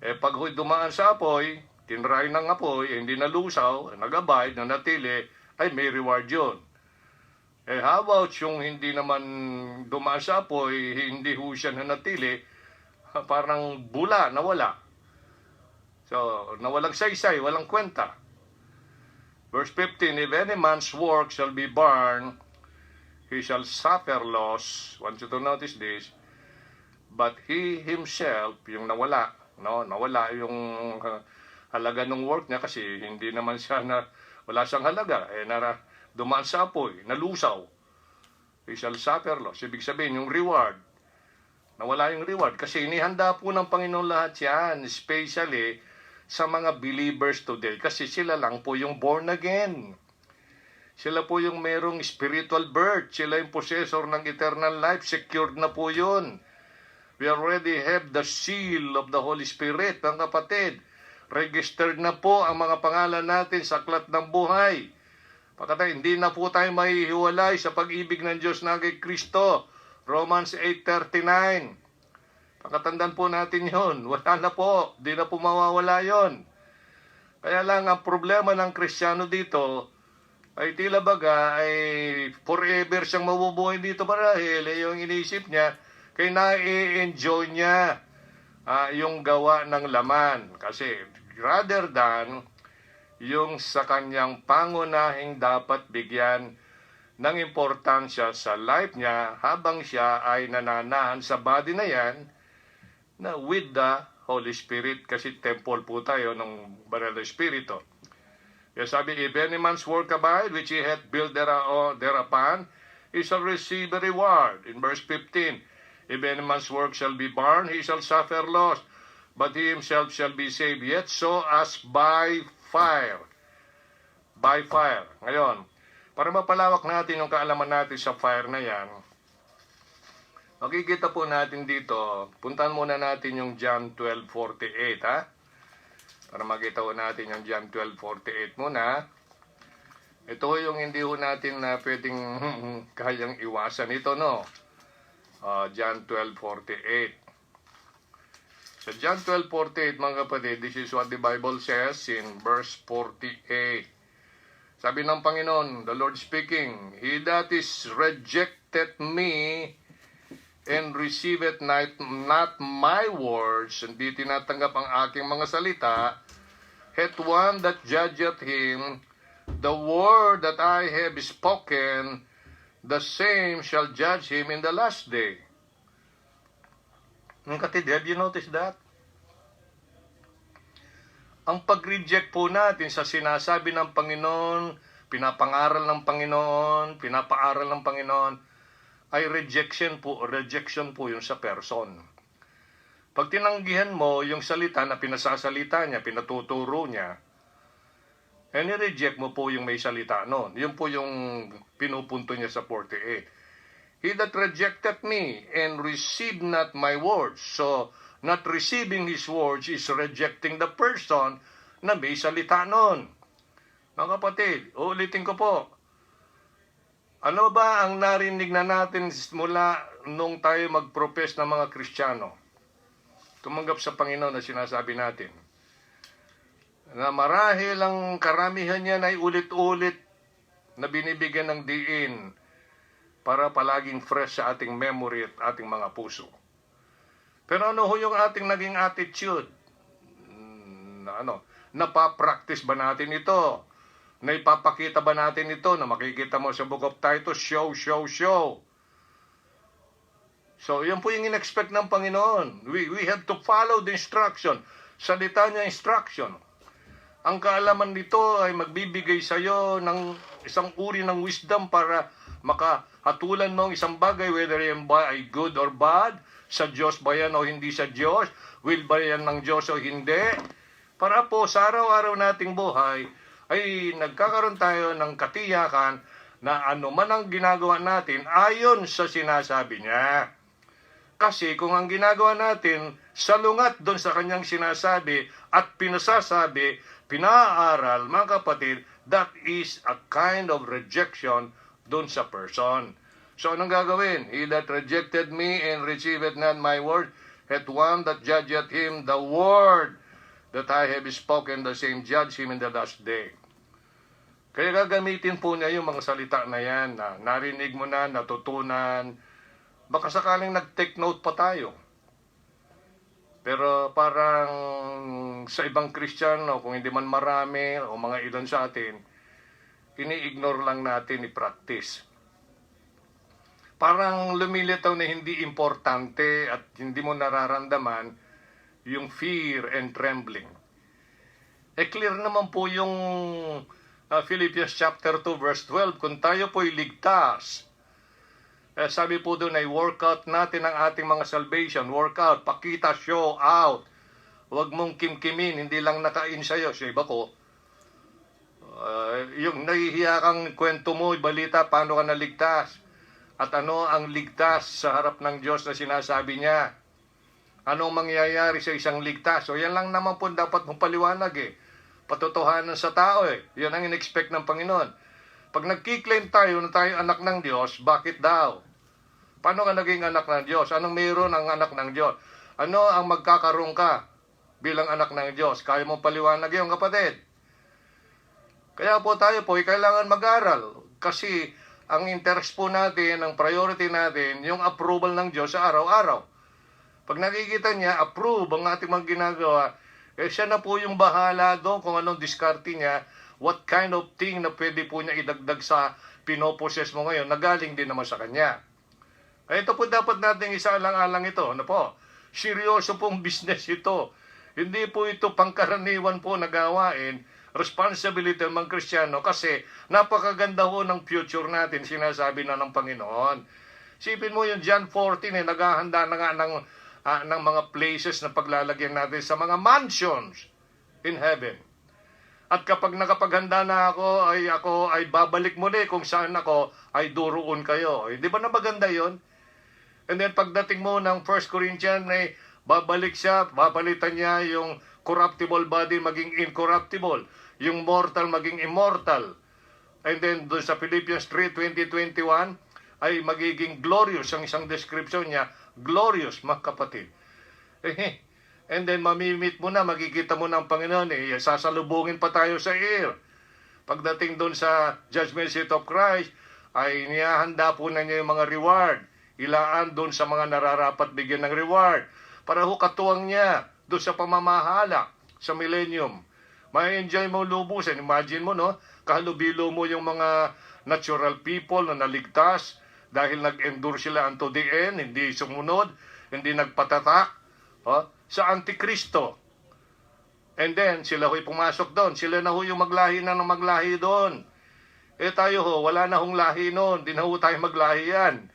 Pag dumaan sa apoy, tinry ng apoy, hindi nalusaw, nag-abide, nanatili, ay may reward yun. How about yung hindi naman dumaan sa apoy, hindi ho siya nanatili, parang bula, nawala. So, nawalang saysay, walang kwenta. Verse 15, if any man's work shall be burned, he shall suffer loss. I want you to notice this. But he himself, yung nawala, nawala yung halaga ng work niya kasi hindi naman siya wala siyang halaga. Dumaan sa apoy, nalusaw. He shall suffer loss. Ibig sabihin, yung reward, nawala yung reward. Kasi inihanda po ng Panginoon lahat yan, especially sa mga believers today. Kasi sila lang po yung born again. Sila po yung merong spiritual birth. Sila yung possessor ng eternal life. Secured na po yun. We already have the seal of the Holy Spirit, mga kapatid. Registered na po ang mga pangalan natin sa aklat ng buhay. Pagkatay, hindi na po tayo mahihiwalay sa pag-ibig ng Diyos na kay Kristo. Romans 8:39. Pagkatandaan po natin yun. Wala na po. Hindi na po mawawala yun. Kaya lang ang problema ng Kristiyano dito, ay tila baga ay forever siyang mabubuhay dito marahil yung inisip niya kaya na-enjoy niya yung gawa ng laman kasi rather than yung sa kanyang pangunahing dapat bigyan ng importansya sa life niya habang siya ay nananahan sa body na yan na with the Holy Spirit, kasi temple po tayo ng banal na Espiritu. Kaya sabi, if any man's work abide, which he hath built thereupon, he shall receive a reward. In verse 15, if any man's work shall be burned, he shall suffer loss, but he himself shall be saved, yet so as by fire. By fire. Ngayon, para mapalawak natin yung kaalaman natin sa fire na yan, makikita po natin dito, puntahan muna natin yung John 12:48, ha? Para makita po natin yung John 12:48 muna. Ito yung hindi ho natin na pwedeng kayang iwasan ito, no? John 12:48. Sa John 12:48, mga kapatid, this is what the Bible says in verse 48. Sabi ng Panginoon, the Lord speaking, he that is rejected me and receiveth not my words, hindi tinatanggap ang aking mga salita, hath one that judgeth him, the word that I have spoken, the same shall judge him in the last day. Kapatid, have you noticed that? Ang pag-reject po natin sa sinasabi ng Panginoon, pinapangaral ng Panginoon, pinapaaral ng Panginoon, ay rejection po yung sa person. Pag tinanggihan mo yung salita na pinasasalita niya, pinatuturo niya, and i-reject mo po yung may salita noon. Yun po yung pinupunto niya sa 48. He that rejected me and received not my words. So, not receiving his words is rejecting the person na may salita noon. Mga kapatid, uulitin ko po. Ano ba ang narinig na natin mula nung tayo mag-profess ng mga Kristiyano? Tumanggap sa Panginoon na sinasabi natin. Na marahil ang karamihan niyan ay ulit-ulit na binibigyan ng diin para palaging fresh sa ating memory at ating mga puso. Pero ano ho yung ating naging attitude? Napapractice ba natin ito? Naipapakita ba natin ito na makikita mo sa Book of Titus, show. So, yan po yung in-expect ng Panginoon. We have to follow the instruction. Salita niya instruction. Ang kaalaman nito ay magbibigay sa iyo ng isang uri ng wisdom para makahatulan mo isang bagay, whether yan ba ay good or bad, sa Diyos ba yan o hindi sa Diyos, will ba yan ng Diyos o hindi. Para po sa araw-araw nating buhay, ay nagkakaroon tayo ng katiyakan na ano man ang ginagawa natin ayon sa sinasabi niya. Kasi kung ang ginagawa natin salungat doon sa kanyang sinasabi at pinasasabi, pinaaral, mga kapatid, that is a kind of rejection doon sa person. So anong gagawin? He that rejected me and receiveth not my word, hath one that judgeth him the word that I have spoken, the same judge him in the last day. Kaya gagamitin po niya yung mga salita na yan na narinig mo na, natutunan. Baka sakaling nag-take note pa tayo. Pero parang sa ibang Kristiyano, kung hindi man marami o mga ilan sa atin, ini-ignore lang natin, i-practice. Parang lumilitaw na hindi importante at hindi mo nararamdaman yung fear and trembling. Clear naman po yung Philippians chapter 2 verse 12, kung tayo po'y ligtas, sabi po doon ay workout natin ang ating mga salvation. Workout, pakita, show out. Huwag mong kimkimin, hindi lang nakain sa'yo. Sa iba ko, yung nahihiya kang kwento mo, balita, paano ka naligtas? At ano ang ligtas sa harap ng Diyos na sinasabi niya? Anong mangyayari sa isang ligtas? So yan lang naman po dapat mong paliwanag patotohanan sa tao Yan ang in-expect ng Panginoon. Pag nagkiklaim tayo na tayo anak ng Diyos, bakit daw? Paano ka naging anak ng Diyos? Anong mayroon ang anak ng Diyos? Ano ang magkakaroon ka bilang anak ng Diyos? Kaya mong paliwanag yung kapatid. Kaya po tayo po kailangan mag-aral. Kasi ang interest po natin, ang priority natin, yung approval ng Diyos sa araw-araw. Pag nakikita niya, approve ang ating mga ginagawa, siya na po yung bahala doon kung anong diskarte niya, what kind of thing na pwede po niya idagdag sa pinoposes mo ngayon, nagaling din naman sa Kanya. Kaya ito po dapat nating isaalang-alang ito. Ano po? Seryoso pong business ito. Hindi po ito pangkaraniwan po na gawain. Responsibility ng mga Kristiyano kasi napakaganda ho ng future natin, sinasabi na ng Panginoon. Sipin mo yung John 14, naghahanda na nga ng mga places na paglalagyan natin sa mga mansions in heaven. At kapag nakapaghanda na ako ay babalik muli kung saan ako ay duroon kayo. Di ba na maganda yon? And then pagdating mo ng 1 Corinthians, ay babalik siya, babalitan niya yung corruptible body maging incorruptible, yung mortal maging immortal. And then doon sa Philippians 3:20-21 ay magiging glorious, ang isang description niya, glorious, mga kapatid. And then mamimit mo na, makikita mo ng Panginoon, sasalubungin pa tayo sa air. Pagdating doon sa Judgment Seat of Christ, ay niyahanda po na niya yung mga reward. Ilaan doon sa mga nararapat bigyan ng reward. Para ho katuwang niya doon sa pamamahala sa millennium. May-enjoy mo lubusan. Imagine mo, no? Kahalubilo mo yung mga natural people na naligtas dahil nag-endure sila unto the end, hindi sumunod, hindi nagpatatak sa Antikristo. And then, sila ho'y pumasok doon. Sila na ho yung maglahi na ng maglahi doon. Tayo ho, wala na hong lahi noon. Di na ho tayo maglahi yan.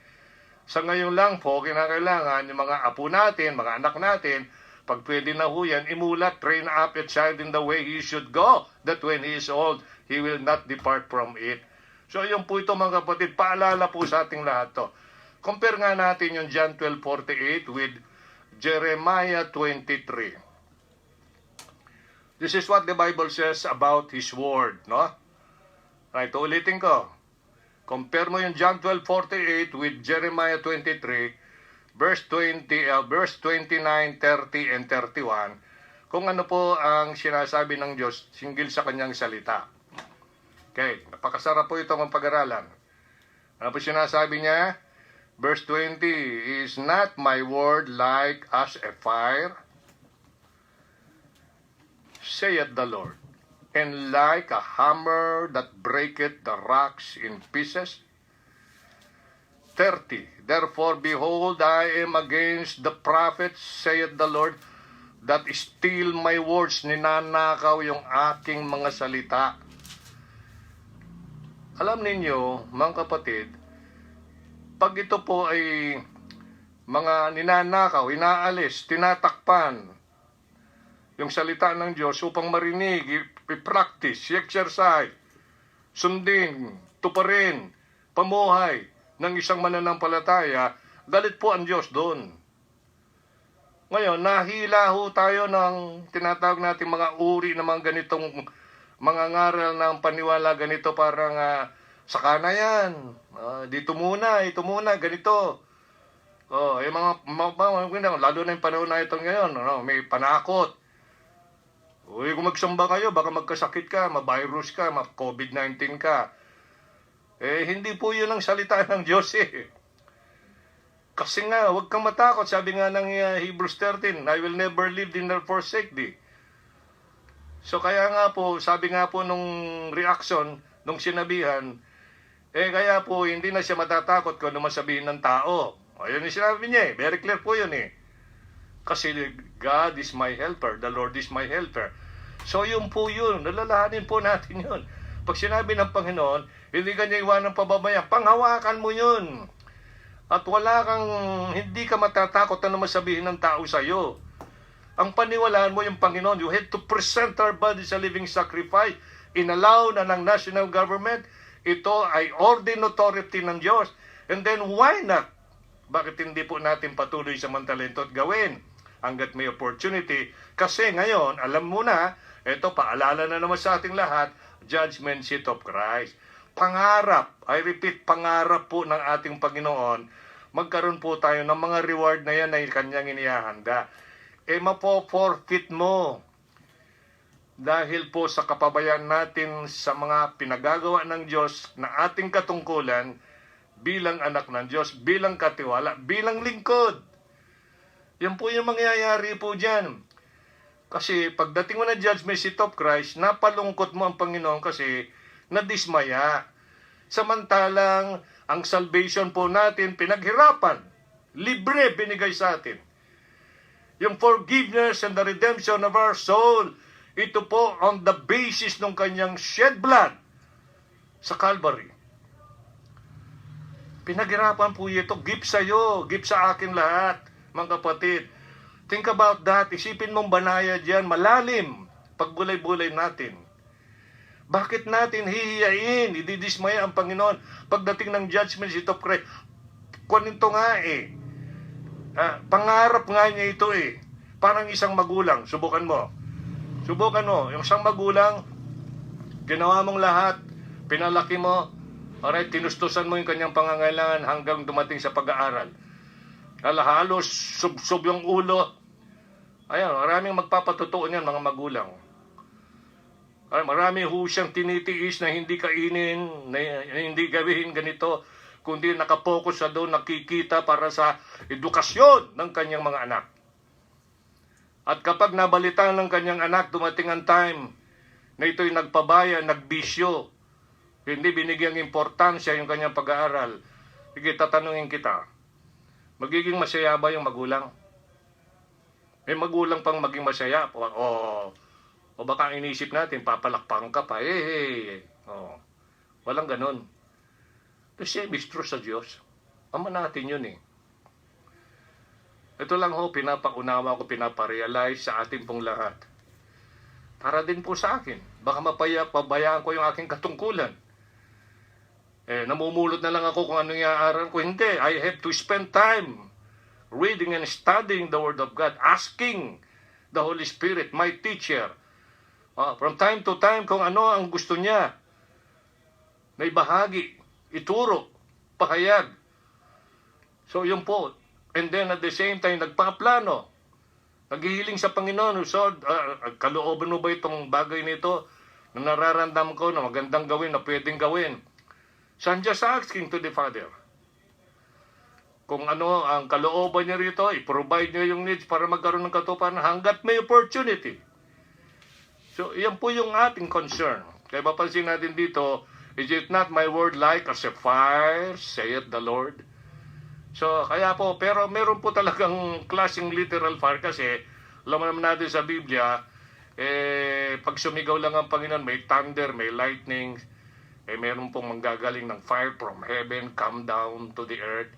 Sa ngayon lang po, kinakailangan yung mga apo natin, mga anak natin, pag pwede na ho yan, imulat, train up a child in the way he should go, that when he is old, he will not depart from it. So yun po ito mga kapatid, paalala po sa ating lahat to. Compare nga natin yung John 12:48 with Jeremiah 23. This is what the Bible says about His Word, no? Right, ulitin ko. Compare mo yung John 12:48 with Jeremiah 23, verse 29, 30, and 31, kung ano po ang sinasabi ng Diyos hinggil sa kanyang salita. Okay, napakasarap po itong pag-aralan. Ano po sinasabi niya? Verse 20, is not my word like as a fire, saith the Lord, and like a hammer that breaketh the rocks in pieces? 30. Therefore, behold, I am against the prophets, saith the Lord, that steal my words, ninanakaw yung aking mga salita. Alam ninyo, mga kapatid, pag ito po ay mga ninanakaw, inaalis, tinatakpan, yung salita ng Diyos upang marinig, i-practice, i-exercise, sundin, tuparin, pamuhay ng isang mananampalataya, galit po ang Diyos doon. Ngayon, nahila ho tayo ng tinatawag natin mga uri ng mga ganitong mga ngaral ng paniwala ganito, parang saka na yan, dito muna, ito muna, ganito. Yung mga lalo na yung panahon na ito ngayon, may panakot. Kung magsamba kayo, baka magkasakit ka, ma-virus ka, ma-COVID-19 ka. Hindi po yun ang salita ng Diyos Kasi nga, huwag kang matakot. Sabi nga ng Hebrews 13, I will never leave thee nor forsake thee. So kaya nga po, sabi nga po nung reaction, nung sinabihan, kaya po hindi na siya matatakot kung ano masabihin ng tao. Ayun yung sinabi niya very clear po yun Kasi God is my helper, the Lord is my helper. So yun po yun, nalalahanin po natin yun. Pag sinabi ng Panginoon, hindi ka niya iwanan pababayaan, panghawakan mo yun. At hindi ka matatakot na masabihin ng tao sa'yo. Ang paniwalaan mo yung Panginoon, you have to present our bodies a living sacrifice, inallow na ng national government, ito ay ordained authority ng Diyos. And then why not? Bakit hindi po natin patuloy sa mantalento at gawin? Hanggat may opportunity. Kasi ngayon, alam mo na, ito paalala na naman sa ating lahat, Judgment Seat of Christ. Pangarap, I repeat, pangarap po ng ating Panginoon, magkaroon po tayo ng mga reward na yan na kanyang inihahanda. Mapo-forfeit mo. Dahil po sa kapabayaan natin sa mga pinagagawa ng Diyos na ating katungkulan bilang anak ng Diyos, bilang katiwala, bilang lingkod. Yan po yung mangyayari po dyan. Kasi pagdating mo na Judgment Seat of Christ, napalungkot mo ang Panginoon kasi nadismaya. Samantalang ang salvation po natin pinaghirapan, libre binigay sa atin. Yung forgiveness and the redemption of our soul, ito po on the basis ng kanyang shed blood sa Calvary. Pinaghirapan po ito, gift sa'yo, gift sa akin lahat, mga kapatid. Think about that, isipin mong banayad yan, malalim, pagbulay-bulay natin. Bakit natin hihiyain, ididismaya ang Panginoon pagdating ng judgment seat of Christ? Kuninto nga eh. Pangarap nga niya ito eh. Parang isang magulang, subukan mo. Subukan mo, yung isang magulang, ginawa mong lahat, pinalaki mo, alright, tinustusan mo yung kanyang pangangailangan hanggang dumating sa pag-aaral. Halos sub yung ulo. Ayan, maraming magpapatotoo niyan, mga magulang. Marami ho siyang tinitiis na hindi kainin, na hindi gawin ganito, kundi nakapokus sa doon, nakikita para sa edukasyon ng kanyang mga anak. At kapag nabalitaan ng kanyang anak, dumating ang time na ito'y nagpabaya, nagbisyo, hindi binigyang importansya yung kanyang pag-aaral. Sige, tatanungin kita, magiging masaya ba yung magulang? May magulang pang maging masaya? O baka ang inisip natin, papalakpakan ka pa. Walang ganun. The same is true sa Diyos. Ama natin yun eh. Ito lang ho, pinapaunawa ko, pinaparealize sa ating pong lahat. Para din po sa akin. Baka pabayaan ko yung aking katungkulan. Namumulot na lang ako kung anong iaaral ko. Hindi. I have to spend time reading and studying the Word of God. Asking the Holy Spirit, my teacher, from time to time kung ano ang gusto niya. May bahagi, ituro, pahayag. So yun po. And then at the same time, nagpaplano. Naghihiling sa Panginoon. So, kalooban mo ba itong bagay nito na nararamdaman ko na magandang gawin, na pwedeng gawin? So I'm just asking to the Father. Kung ano ang kalooban niya rito, i-provide niya yung needs para magkaroon ng katuparan hanggat may opportunity. So, yan po yung ating concern. Kaya mapansin natin dito, is it not my word like as a fire, saith the Lord? So, kaya po, pero meron po talagang klaseng literal fire kasi, alam naman natin sa Biblia, pag sumigaw lang ang Panginoon, may thunder, may lightning, meron pong manggagaling ng fire from heaven, come down to the earth.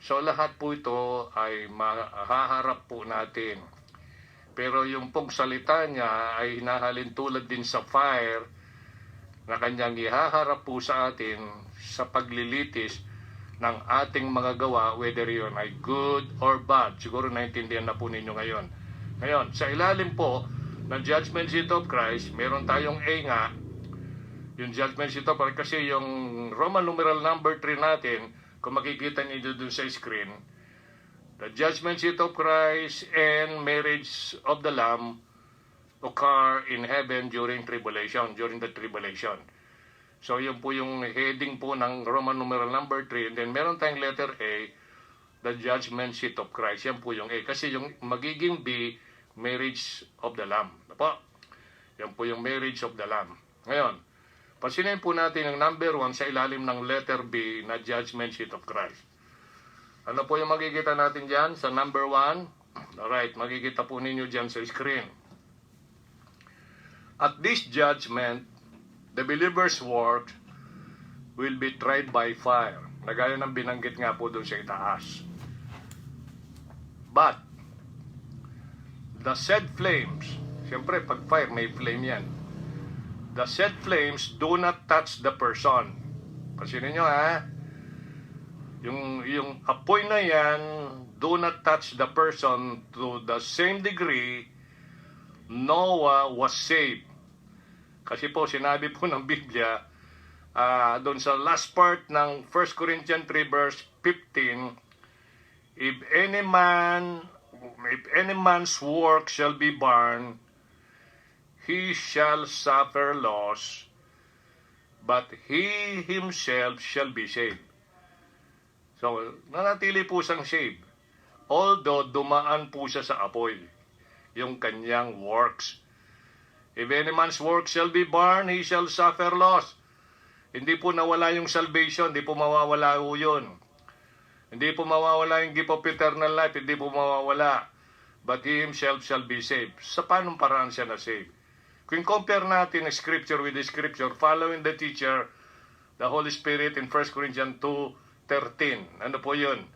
So, lahat po ito ay mahaharap po natin. Pero yung pong salita niya ay hinahalin tulad din sa fire na kanyang ihaharap po sa atin sa paglilitis ng ating mga gawa, whether yun ay good or bad. Siguro naintindihan na po ninyo ngayon. Ngayon, sa ilalim po ng Judgment Seat of Christ, meron tayong A nga, yung Judgment Seat of Christ, kasi yung Roman numeral number 3 natin, kung makikita niyo dun sa screen, the Judgment Seat of Christ and marriage of the Lamb occur in heaven during the tribulation. So, yun po yung heading po ng Roman numeral number 3. And then, meron tayong letter A, the Judgment Seat of Christ. Yan po yung A. Kasi yung magiging B, marriage of the Lamb. Apo? Yan po yung marriage of the Lamb. Ngayon, pasinin po natin ang number 1 sa ilalim ng letter B na Judgment Seat of Christ. Ano po yung makikita natin dyan sa number 1? Alright, makikita po ninyo dyan sa screen. At this judgment, the believer's work will be tried by fire. Nagaya ng binanggit nga po doon sa itaas. But, the said flames, siyempre pag fire may flame yan. The said flames do not touch the person. Pasinin nyo ha. Yung apoy na yan, do not touch the person to the same degree Noah was saved. Kasi po, sinabi po ng Biblia, doon sa last part ng 1 Corinthians 3 verse 15, if any man's work shall be burned, he shall suffer loss, but he himself shall be saved. So, nanatili po siyang saved. Although, dumaan po siya sa apoy, yung kanyang works. If any man's work shall be burned, he shall suffer loss. Hindi po nawala yung salvation, hindi po mawawala po yun. Hindi po mawawala yung gift of eternal life, hindi po mawawala. But he himself shall be saved. Sa paanong paraan siya na saved? Kung compare natin ang scripture with the scripture, following the teacher, the Holy Spirit in 1 Corinthians 2:13. Ano po yun?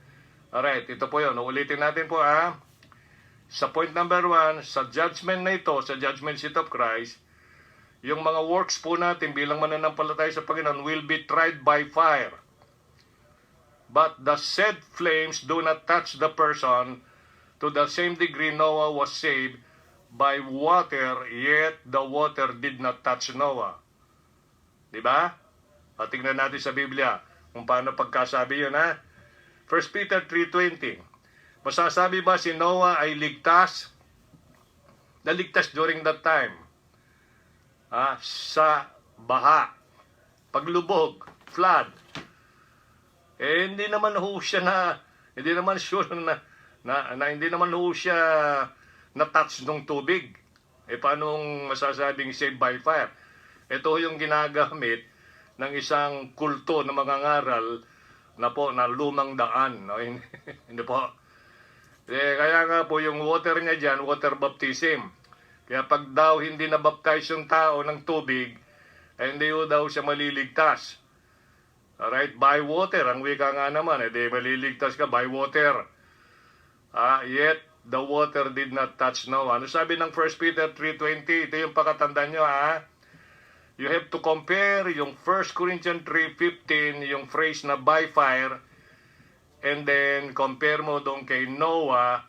Alright, ito po yun. Ulitin natin po Sa point number 1, sa judgment na ito, sa judgment seat of Christ, yung mga works po natin bilang mananampalataya sa Panginoon will be tried by fire. But the said flames do not touch the person. To the same degree Noah was saved by water, yet the water did not touch Noah. Diba? At tingnan natin sa Biblia kung paano pagkasabi yun 1 Peter 3:20. Masasabi ba si Noah ay ligtas? Naligtas during that time. Sa baha, paglubog, flood. Hindi naman ho siya hindi naman sure hindi naman ho siya na-touch ng tubig. Paano masasabing saved by fire? Ito yung ginagamit ng isang kulto na mangangaral na lumang daan. No? Hindi po. Kaya nga po yung water niya dyan, water baptism. Kaya pag daw hindi na-baptize yung tao ng tubig, hindi daw siya maliligtas. Alright, by water. Ang wika nga naman, maliligtas ka by water. Yet, the water did not touch Noah. Ano sabi ng 1 Peter 3:20? Ito yung pakatandaan nyo, You have to compare yung 1 Corinthians 3:15, yung phrase na by fire, and then compare mo doon kay Noah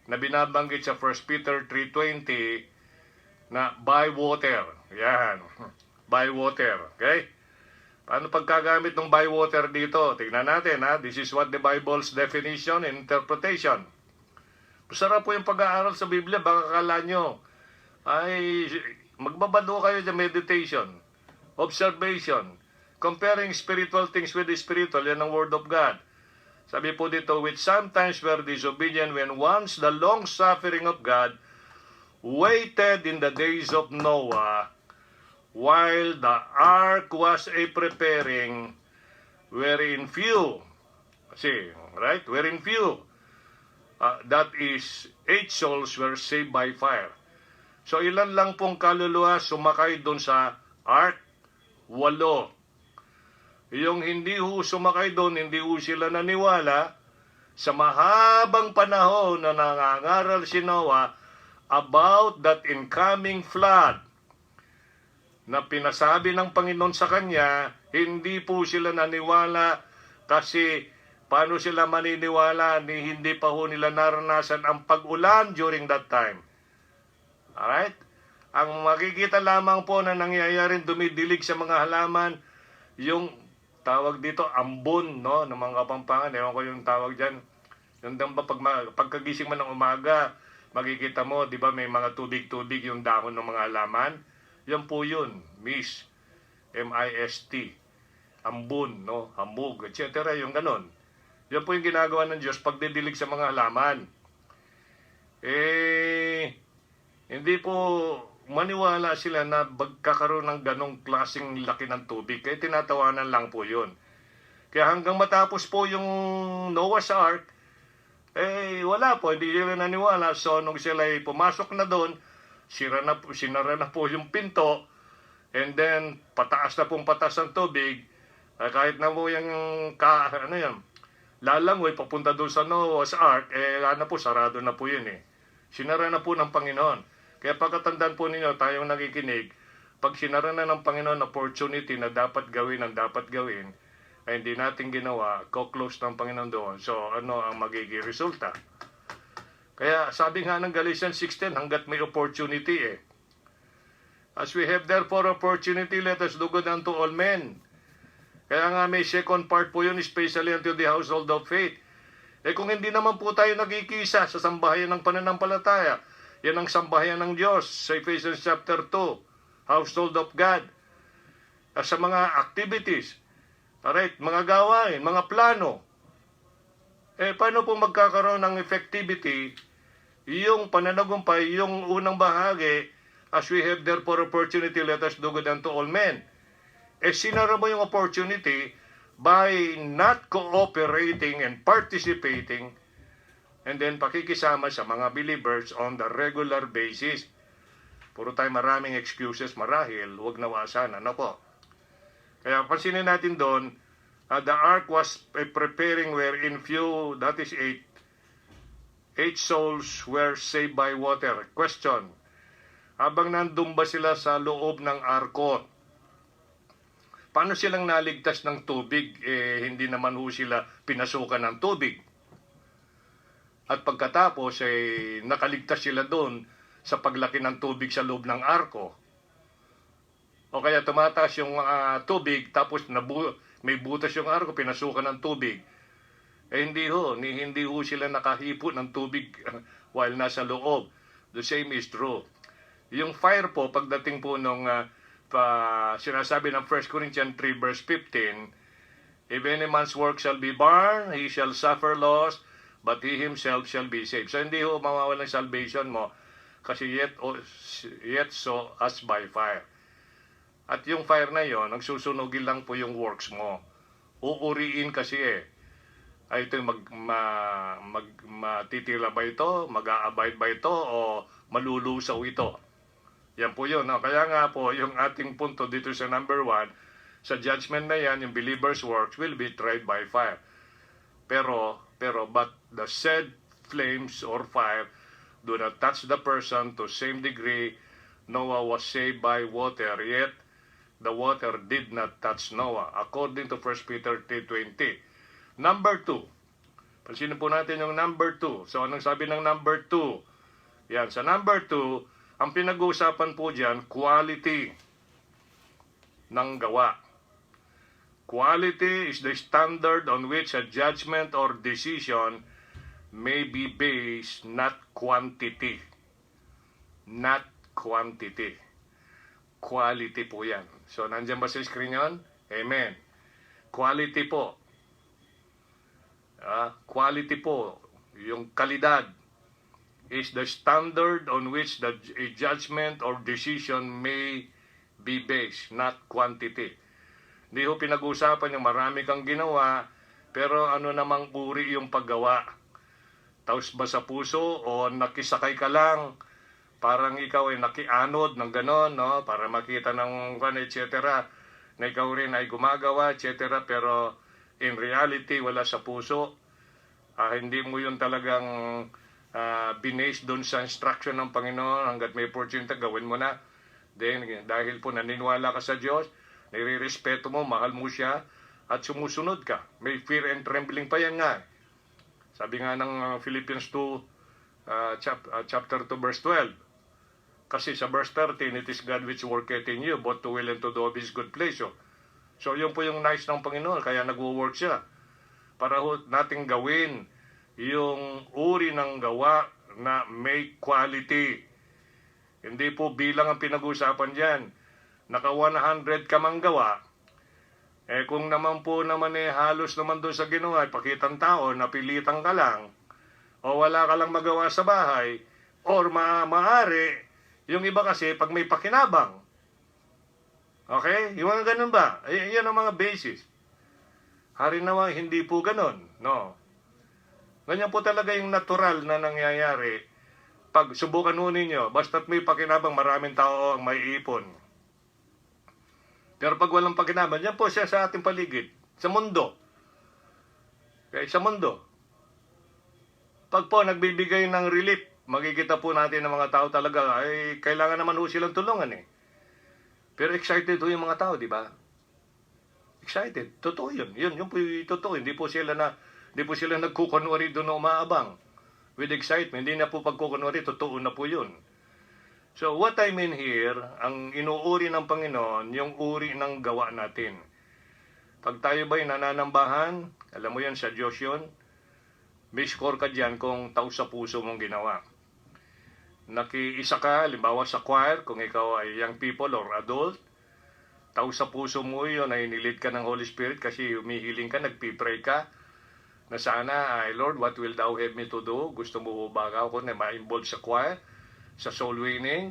na binabanggit sa 1 Peter 3:20 na by water. Yan. By water. Okay? Paano pagkagamit ng by water dito? Tingnan natin, This is what the Bible's definition and interpretation. Masarap po yung pag-aaral sa Biblia. Baka akala nyo, magbabado kayo sa meditation, observation, comparing spiritual things with the spiritual. Yan ang Word of God. Sabi po dito, which sometimes were disobedient when once the long-suffering of God waited in the days of Noah, while the ark was preparing, wherein few, wherein few, that is, 8 souls were saved by fire. So ilan lang pong kaluluwa sumakay doon sa ark? 8. Yung hindi sumakay doon, hindi sila naniwala sa mahabang panahon na nangangaral si Noah about that incoming flood na pinasabi ng Panginoon sa kanya. Hindi po sila naniwala kasi paano sila maniniwala hindi pa ho nila naranasan ang pag-ulan during that time. Alright? Ang makikita lamang po na nangyayaring dumidilig sa mga halaman, yung tawag dito, ambon, no? Ng mga Kapampangan, ewan ko yung tawag dyan. Yung ba, pagkagising mo ng umaga, makikita mo, di ba, may mga tubig-tubig yung dahon ng mga halaman. Yan po yun, mist, M-I-S-T, ambon, no? Hambog, etc. Yung ganon. Yan po yung ginagawa ng Diyos pagdidilig sa mga halaman. Hindi po maniwala sila na magkakaroon ng ganong klaseng laki ng tubig. Kaya tinatawanan lang po yun. Kaya hanggang matapos po yung Noah's Ark, wala po, hindi sila naniwala. So, nung sila pumasok na doon, sinara na po yung pinto, and then, pataas na pong patas ang tubig, kahit na po yung, lalangoy, papunta doon sa Noah's Ark, po, sarado na po yun Sinara na po ng Panginoon. Kaya pagkatandaan po ninyo, tayong nakikinig, pag sinara na ng Panginoon opportunity na dapat gawin ang dapat gawin, ay hindi natin ginawa, co-close ng Panginoon doon. So, ano ang magiging resulta? Kaya sabi nga ng Galatians 6:10, hanggat may opportunity As we have therefore opportunity, let us do good unto all men. Kaya nga may second part po yun, especially unto the household of faith. Kung hindi naman po tayo nagkikisa sa sambahayan ng pananampalataya, yan ang sambahayan ng Diyos sa Ephesians chapter 2, household of God. Sa mga activities, alright, mga gawain, mga plano. Paano po magkakaroon ng effectivity yung pananagumpay, yung unang bahagi, as we have therefore opportunity, let us do good unto all men. sinara mo yung opportunity by not cooperating and participating and then pakikisama sa mga believers on the regular basis. Puro tayo maraming excuses marahil, huwag nawasan, ano po. Kaya pansinin natin doon, the ark was preparing wherein few, that is 8 souls were saved by water. Question, habang nandun ba sila sa loob ng arko, paano silang naligtas ng tubig? Hindi naman ho sila pinasukan ng tubig. At pagkatapos, nakaligtas sila doon sa paglaki ng tubig sa loob ng arko. O kaya tumataas yung tubig, tapos may butas yung arko, pinasukan ng tubig. Hindi ho sila nakahipo ng tubig while nasa loob. The same is true. Yung fire po, pagdating po nung sinasabi ng 1 Corinthians 3 verse 15, if any man's work shall be burned, he shall suffer loss, but he himself shall be saved. So hindi ho mawawalan salvation mo, kasi yet so as by fire. At yung fire na yon, nagsusunugin lang po yung works mo. Uuriin kasi ay ito matitira ba ito, mag-a-abide ba ito, o malulusaw ito. Yan po yun. No? Kaya nga po, yung ating punto dito sa number 1, sa judgment na yan, yung believer's works will be tried by fire. But the said flames or fire do not touch the person to same degree Noah was saved by water, yet the water did not touch Noah, according to 1 Peter 3:20. Number 2. Pansinin po natin yung number 2. So, anong sabi ng number 2? Yan, sa number 2, ang pinag-uusapan po dyan, quality ng gawa. Quality is the standard on which a judgment or decision may be based, not quantity. Not quantity. Quality po yan. So, nandiyan ba sa screen yun? Amen. Quality po. Quality po. Yung kalidad is the standard on which a judgment or decision may be based, not quantity. Hindi ho pinag-uusapan yung marami kang ginawa, pero ano namang uri yung paggawa. Taos ba sa puso o nakisakay ka lang, parang ikaw ay nakianod ng ganon, no? Para makita ng etc. Na ikaw rin ay gumagawa, etc. Pero in reality, wala sa puso. Hindi mo yun talagang binase doon sa instruction ng Panginoon hanggat may opportunity, gawin mo na. Then, dahil po naniniwala ka sa Diyos, nire-respeto mo, mahal mo siya, at sumusunod ka. May fear and trembling pa yan nga. Sabi nga ng Philippians 2, chapter 2, verse 12. Kasi sa verse 13, it is God which worketh in you, both to will and to do of His good pleasure. So, yun po yung nice ng Panginoon, kaya nag-work siya. Para nating gawin yung uri ng gawa na may quality. Hindi po bilang ang pinag-usapan dyan. Naka 100 ka mang gawa, kung naman po halos naman doon sa ginawa, pakitang tao, napilitan ka lang, o wala ka lang magawa sa bahay, or maaari, yung iba kasi pag may pakinabang. Okay? Yung mga ganun ba? Yan ang mga basis. Hari nawa, hindi po ganun. No. Ganyan po talaga yung natural na nangyayari. Pag subukan ho ninyo, basta't may pakinabang, maraming tao ang may ipon. Pero pag walang pakinabang, yan po siya sa ating paligid. Sa mundo. Okay, sa mundo. Pag po nagbibigay ng relief, makikita po natin ng mga tao talaga, ay kailangan naman ho silang tulungan Pero excited ho yung mga tao, di ba? Excited. Totoo yun. Yun po yung totoo. Hindi po sila nagkukunwari doon na umaabang. With excitement. Hindi na po pagkukunwari, totoo na po yun. So what I mean here, ang inuuri ng Panginoon, yung uri ng gawa natin. Pag tayo ba'y nananambahan, alam mo yan sa Diyos yun, may score ka dyan kung taos sa puso mong ginawa. Nakiisa ka, halimbawa sa choir, kung ikaw ay young people or adult, taos sa puso mo yun, ay nilid ka ng Holy Spirit kasi humihiling ka, nagpipray ka, na sana, Lord, what will thou have me to do? Gusto mo ba ako na ma-involve sa choir, sa soul winning,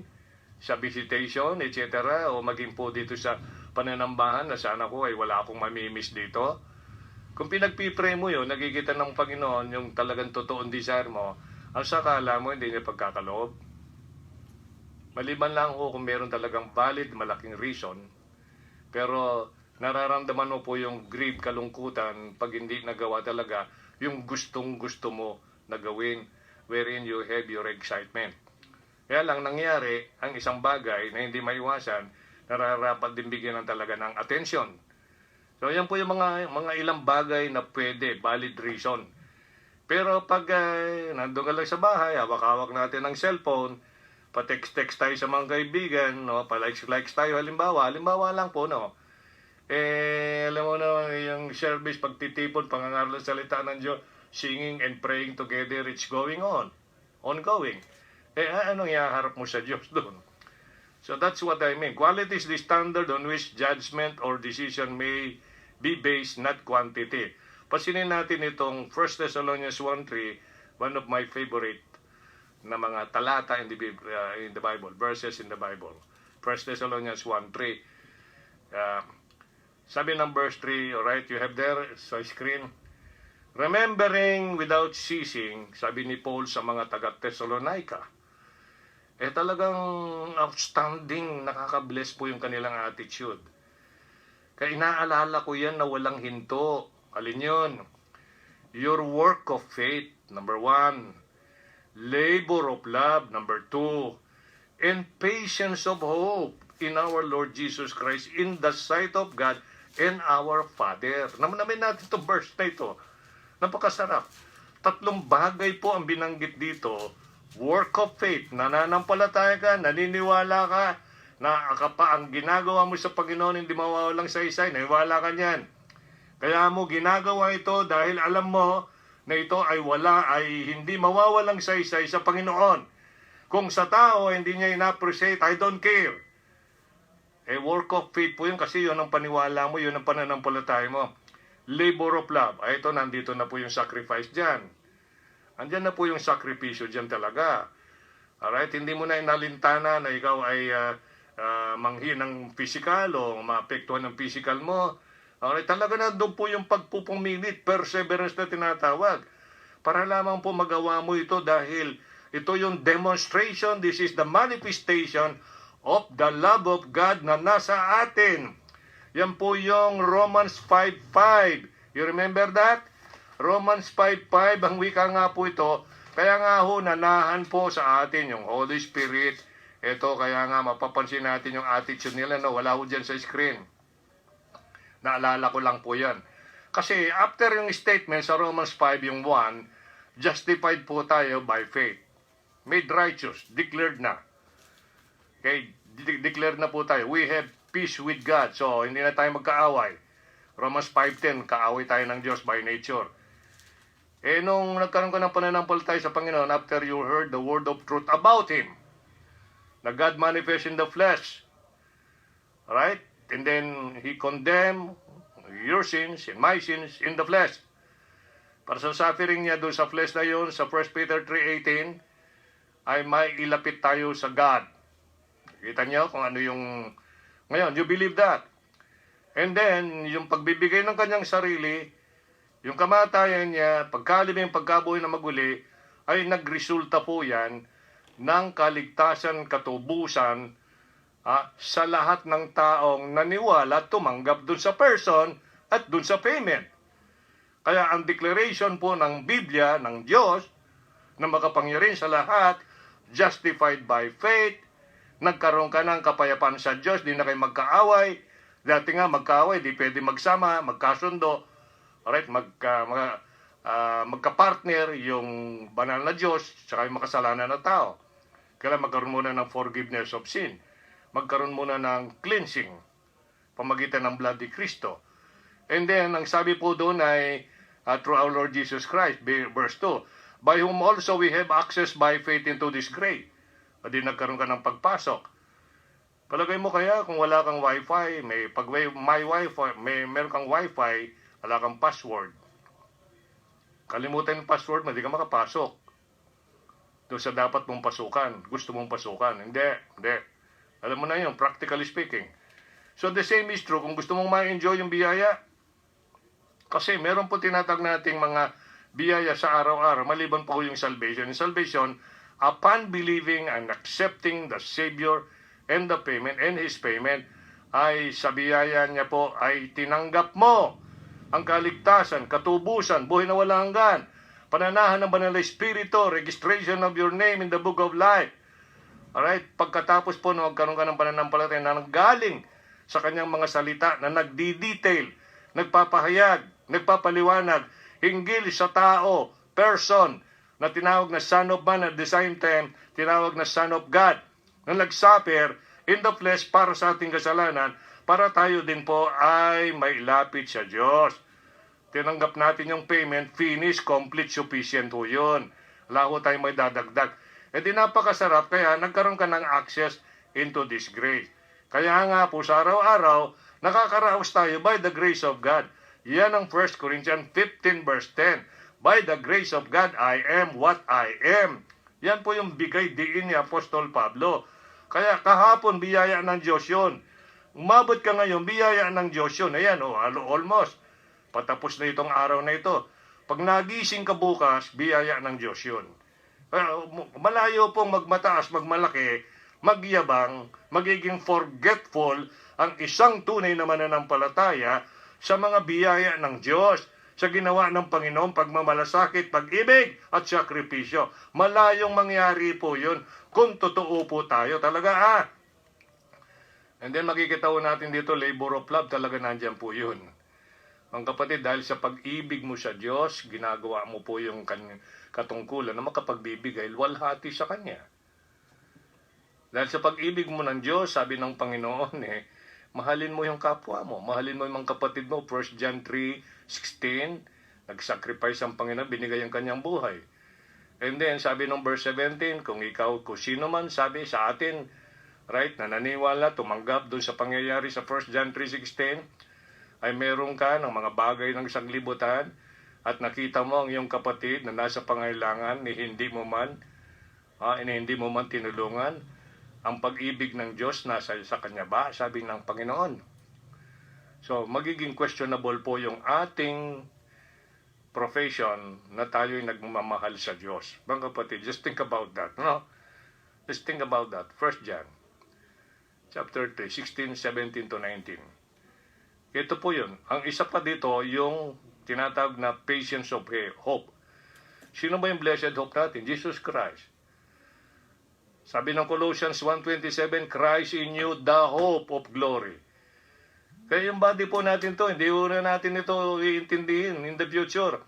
sa visitation, etc. O maging po dito sa pananambahan na sana ko ay wala akong mamimiss dito. Kung pinagpipray mo yun, nakikita ng Panginoon yung talagang totoong desire mo, ang sakala mo hindi niya pagkakaloob. Maliban lang kung meron talagang valid, malaking reason, pero nararamdaman mo po yung grief, kalungkutan pag hindi nagawa talaga yung gustong gusto mo na gawin, wherein you have your excitement. Kaya lang nangyari ang isang bagay na hindi maiwasan, nararapat din bigyan ng talaga ng attention. So yan po yung mga ilang bagay na pwede, valid reason. Pero pag nandun ka lang sa bahay, hawak-hawak natin ng cellphone, pa-text-text tayo sa mga kaibigan, no? Pa-likes tayo, halimbawa lang po, no? Alam mo na, yung service, pagtitipon, pangangaral ng salita ng Diyos, singing and praying together, it's going on. Ongoing. Anong ihaharap mo sa Diyos doon? So that's what I mean. Quality is the standard on which judgment or decision may be based, not quantity. Pasinin natin itong 1 Thessalonians 1:3, one of my favorite na mga talata in the Bible, verses in the Bible. 1 Thessalonians 1:3. Sabi ng verse 3, alright, you have there sa screen. Remembering without ceasing, sabi ni Paul sa mga taga-Thessalonica, talagang outstanding, nakaka-bless po yung kanilang attitude. Kaya inaalala ko yan na walang hinto. Alin yun? Your work of faith, number 1. Labor of love, number 2. And patience of hope in our Lord Jesus Christ in the sight of God and our Father. Namin natin itong verse na ito. Napakasarap. 3 bagay po ang binanggit dito. Work of faith, nananampalataya ka, naniniwala ka, na ang ginagawa mo sa Panginoon hindi mawawalang saysay, naniwala ka niyan. Kaya mo ginagawa ito dahil alam mo na ito ay hindi mawawalang saysay sa Panginoon. Kung sa tao hindi niya ina-appreciate, I don't care. Work of faith po yun kasi yun ang paniwala mo, yun ang pananampalataya mo. Labor of love, ito nandito na po yung sacrifice dyan. Andyan na po yung sakripisyo dyan talaga. Alright, hindi mo na inalintana na ikaw ay manghin ng physical o maapektuhan ng physical mo. Alright, talaga na doon po yung pagpupumilit, perseverance na tinatawag. Para lamang po magawa mo ito dahil ito yung demonstration, this is the manifestation of the love of God na nasa atin. Yan po yung Romans 5:5. You remember that? Romans 5:5, ang wika nga po ito. Kaya nga ho, nanahan po sa atin yung Holy Spirit. Ito, kaya nga mapapansin natin yung attitude nila. No? Wala ho dyan sa screen. Naalala ko lang po yan. Kasi after yung statement sa Romans 5, yung 1, justified po tayo by faith. Made righteous, declared na. Okay, declared na po tayo. We have peace with God. So, hindi na tayo magkaaway. Romans 5:10, kaaway tayo ng Diyos by nature. Nung nagkaroon ka ng pananampalataya sa Panginoon, after you heard the word of truth about Him, na God manifest in the flesh, right? And then He condemned your sins and my sins in the flesh. Para sa suffering niya doon sa flesh na yun, sa 1 Peter 3:18, ay may ilapit tayo sa God. Kita niyo kung ano yung... Ngayon, you believe that. And then, yung pagbibigay ng kanyang sarili, yung kamatayan niya, pagkalibing, pagkabuhay na maguli, ay nagresulta po yan ng kaligtasan, katubusan sa lahat ng taong naniwala, tumanggap dun sa person at dun sa payment. Kaya ang declaration po ng Biblia, ng Diyos, na makapangyarihan sa lahat, justified by faith, nagkaroon ka ng kapayapaan sa Diyos, di na kayo magkaaway. Dati nga magkaaway, di pwede magsama, magkasundo. Alright, magka-partner yung banal na Diyos saka yung makasalanan na tao. Kailangan magkaroon muna ng forgiveness of sin. Magkaroon muna ng cleansing pamagitan ng blood ni Kristo. And then, ang sabi po doon ay through our Lord Jesus Christ, verse 2, by whom also we have access by faith into this grace. Di nagkaroon ka ng pagpasok. Palagay mo kaya kung wala kang wifi, meron kang wifi, wala kang password. Kalimutan yung password, hindi ka makapasok. Doon sa dapat mong pasukan, gusto mong pasukan. Hindi. Alam mo na yun, practically speaking. So the same is true kung gusto mong ma-enjoy yung biyaya. Kasi meron po tinatag nating mga biyaya sa araw-araw, maliban po yung salvation. Yung salvation, upon believing and accepting the Savior and the payment and His payment, ay sa biyaya niya po ay tinanggap mo ang kaligtasan, katubusan, buhay na walang hanggan, pananahan ng Banal na Espiritu, registration of your name in the Book of Life. Alright? Pagkatapos po na magkaroon ka ng pananampalataya na nanggaling sa kanyang mga salita na nagdi-detail, nagpapahayag, nagpapaliwanag, hinggil sa tao, person, na tinawag na Son of Man at the same time, tinawag na Son of God, na nagsuffer in the flesh para sa ating kasalanan, para tayo din po ay mailapit sa Diyos. Tinanggap natin yung payment, finish, complete, sufficient po yun. Wala ko tayo may dadagdag. E di napakasarap, kaya nagkaroon ka ng access into this grace. Kaya nga po sa araw-araw, nakakaraos tayo by the grace of God. Yan ang 1 Corinthians 15 verse 10. By the grace of God, I am what I am. Yan po yung bigay diin ni Apostol Pablo. Kaya kahapon, biyaya ng Diyos yun. Umabot ka ngayon, biyaya ng Diyos yun. Ayan, almost. Patapos na itong araw na ito. Pag nagising ka bukas, biyaya ng Diyos yun. Malayo pong magmataas, magmalaki, magyabang, magiging forgetful ang isang tunay na mananampalataya sa mga biyaya ng Diyos, sa ginawa ng Panginoon, pagmamalasakit, pag-ibig at sakripisyo. Malayong mangyari po yun kung totoo po tayo talaga. And then makikita po natin dito, labor of love, talaga nandyan po yun. Ang kapatid, dahil sa pag-ibig mo sa Diyos, ginagawa mo po yung katungkulan na makapagbibigay, walhati sa Kanya. Dahil sa pag-ibig mo ng Diyos, sabi ng Panginoon, mahalin mo yung kapwa mo, mahalin mo yung mga kapatid mo. 1 John 3:16, nag-sacrifice ang Panginoon, binigay ang Kanyang buhay. And then, sabi ng verse 17, kung sino man, sabi sa atin, right, na naniwala, tumanggap doon sa pangyayari sa 1 John 3:16, ay meron ka ng mga bagay ng sanglibutan at nakita mo ang iyong kapatid na nasa pangailangan ni hindi mo man tinulungan, ang pag-ibig ng Diyos nasa sa Kanya ba? Sabi ng Panginoon. So, magiging questionable po yung ating profession na tayo'y nagmamahal sa Diyos. Mga kapatid, just think about that. No? Just think about that. 1 John, chapter 3, 16, 17 to 19. Ito po yun. Ang isa pa dito, yung tinatawag na patience of hope. Sino ba yung blessed hope natin? Jesus Christ. Sabi ng Colossians 1:27, Christ in you, the hope of glory. Kaya yung body po natin to, hindi na natin ito iintindihin in the future.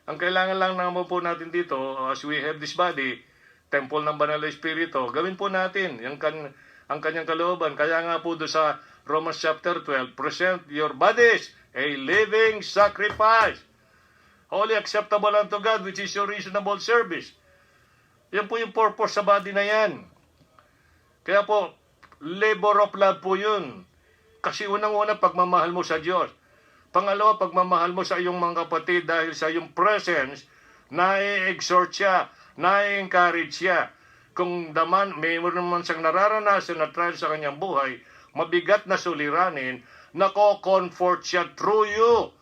Ang kailangan lang naman po natin dito, as we have this body, temple ng Banal na Espiritu, gawin po natin ang kanyang kalooban. Kaya nga po doon sa Romans chapter 12, present your bodies a living sacrifice, holy acceptable unto God, which is your reasonable service. Yan po yung purpose sa body na yan. Kaya po, labor of love po yun. Kasi unang-una, pagmamahal mo sa Diyos. Pangalawa, pagmamahal mo sa iyong mga kapatid dahil sa iyong presence, na-exhort siya, na-encourage siya. Kung mayroon naman siyang nararanasan na trial sa kanyang buhay, mabigat na suliranin, nako-comfort siya through you.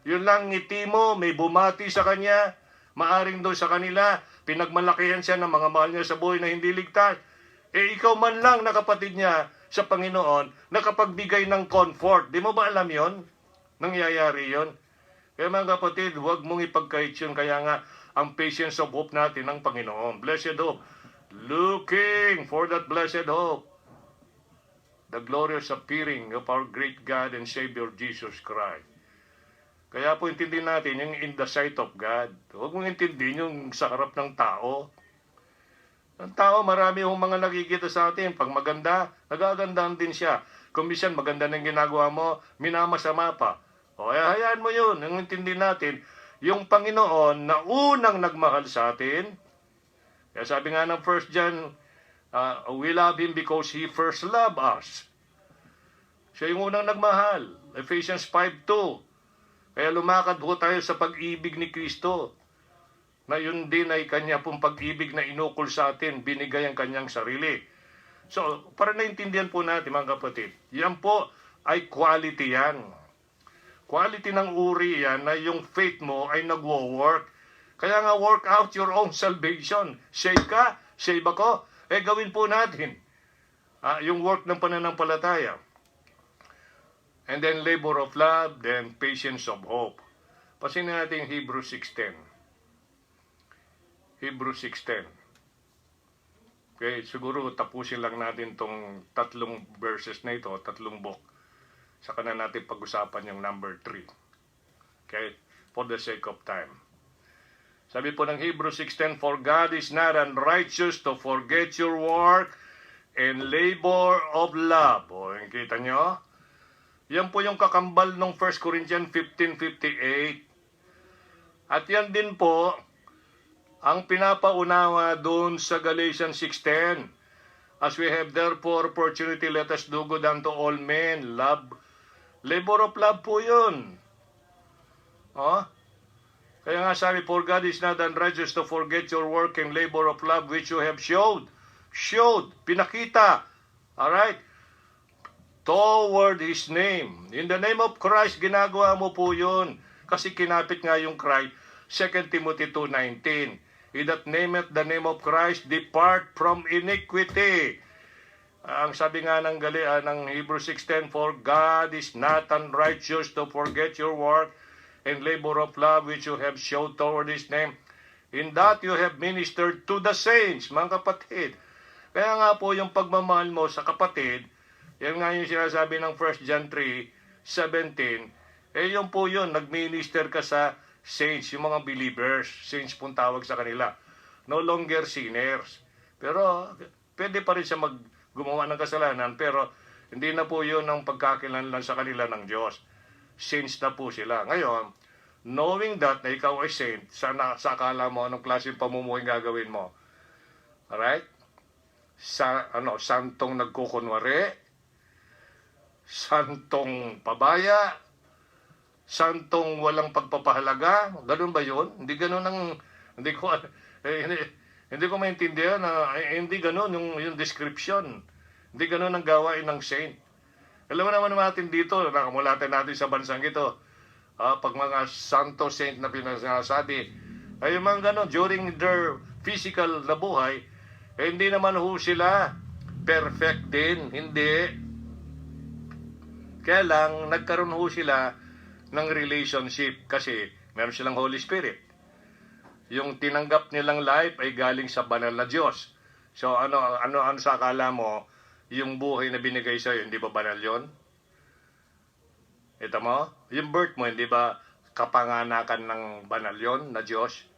Yun lang ngiti mo, may bumati sa kanya, maaring doon sa kanila, pinagmalakihan siya ng mga mahal niya sa buhay na hindi ligtas. Ikaw man lang na kapatid niya sa Panginoon, nakapagbigay ng comfort. Di mo ba alam yon? Nangyayari yon. Kaya mga kapatid, huwag mong ipagkait yun. Kaya nga, ang patience of hope natin ng Panginoon. Blessed hope. Looking for that blessed hope. The glorious appearing of our great God and Savior Jesus Christ. Kaya po intindihin natin yung in the sight of God. Huwag mong intindihin yung sa harap ng tao. Ang tao, marami yung mga nakikita sa atin. Pag maganda, nagagandaan din siya. Kung minsan maganda ng ginagawa mo, minamasama pa. O hayaan mo yun. Ang intindihin natin, yung Panginoon na unang nagmahal sa atin. Kaya sabi nga ng 1 John, we love Him because He first loved us. Siya yung unang nagmahal. Ephesians 5:2. Kaya lumakad po tayo sa pag-ibig ni Kristo. Na yun din ay Kanya pong pag-ibig na inukol sa atin, binigay ang Kanyang sarili. So, para naintindihan po natin mga kapatid, yan po ay quality yan. Quality ng uri yan na yung faith mo ay nagwo-work. Kaya nga work out your own salvation. Save ka, save ako. Gawin po natin yung work ng pananampalataya. And then labor of love, then patience of hope. Pasin natin Hebrews 6:10. Hebrews 6:10. Okay, siguro tapusin lang natin tong 3 verses na ito, 3 book. Saka na natin pag-usapan yung number 3. Okay, for the sake of time. Sabi po ng Hebrews 6:10, For God is not unrighteous to forget your work and labor of love. O, kita nyo? Yan po yung kakambal ng 1 Corinthians 15:58. At yan din po ang pinapaunawa doon sa Galatians 6:10. As we have therefore opportunity, let us do good unto all men. Love, labor of love po yun. Kaya nga sabi, For God is not unrighteous to forget your work and labor of love which you have showed, pinakita, alright, toward His name. In the name of Christ, ginagawa mo po yun. Kasi kinapit nga yung Christ, 2 Timothy 2:19. He that nameth the name of Christ, depart from iniquity. Ang sabi nga ng Hebrews 6:10, For God is not unrighteous to forget your work and labor of love which you have showed toward His name, in that you have ministered to the saints, mga kapatid. Kaya nga po yung pagmamahal mo sa kapatid, yan nga yung sinasabi ng 1 John 3:17, yun po yun, nag-minister ka sa saints, yung mga believers, saints pong tawag sa kanila. No longer sinners. Pero, pwede pa rin siya gumawa ng kasalanan, pero hindi na po yun ang pagkakilanlan sa kanila ng Diyos. Saints na po sila. Ngayon, knowing that na ikaw ay saint, sa akala mo anong klaseng pamumuhay gagawin mo. Alright? Santong nagkukunwari, santong pabaya, santong walang pagpapahalaga. Ganun ba yun? Hindi ganun hindi ko maintindihan na hindi ganun yung description. Hindi ganun ang gawain ng saint. Alam mo naman natin dito, nakamulatan natin sa bansang ito, pag mga santo saint na pinasasabi, ay yung mga ganon, during their physical na buhay, hindi naman ho sila perfect din, hindi. Kaya lang, nagkaroon ho sila ng relationship kasi meron silang Holy Spirit. Yung tinanggap nilang life ay galing sa banal na Diyos. So ano sa akala mo, yung buhay na binigay sa'yo, hindi ba banal yun? Ito mo? Yung birth mo, hindi ba kapanganakan ng banal yun na Diyos?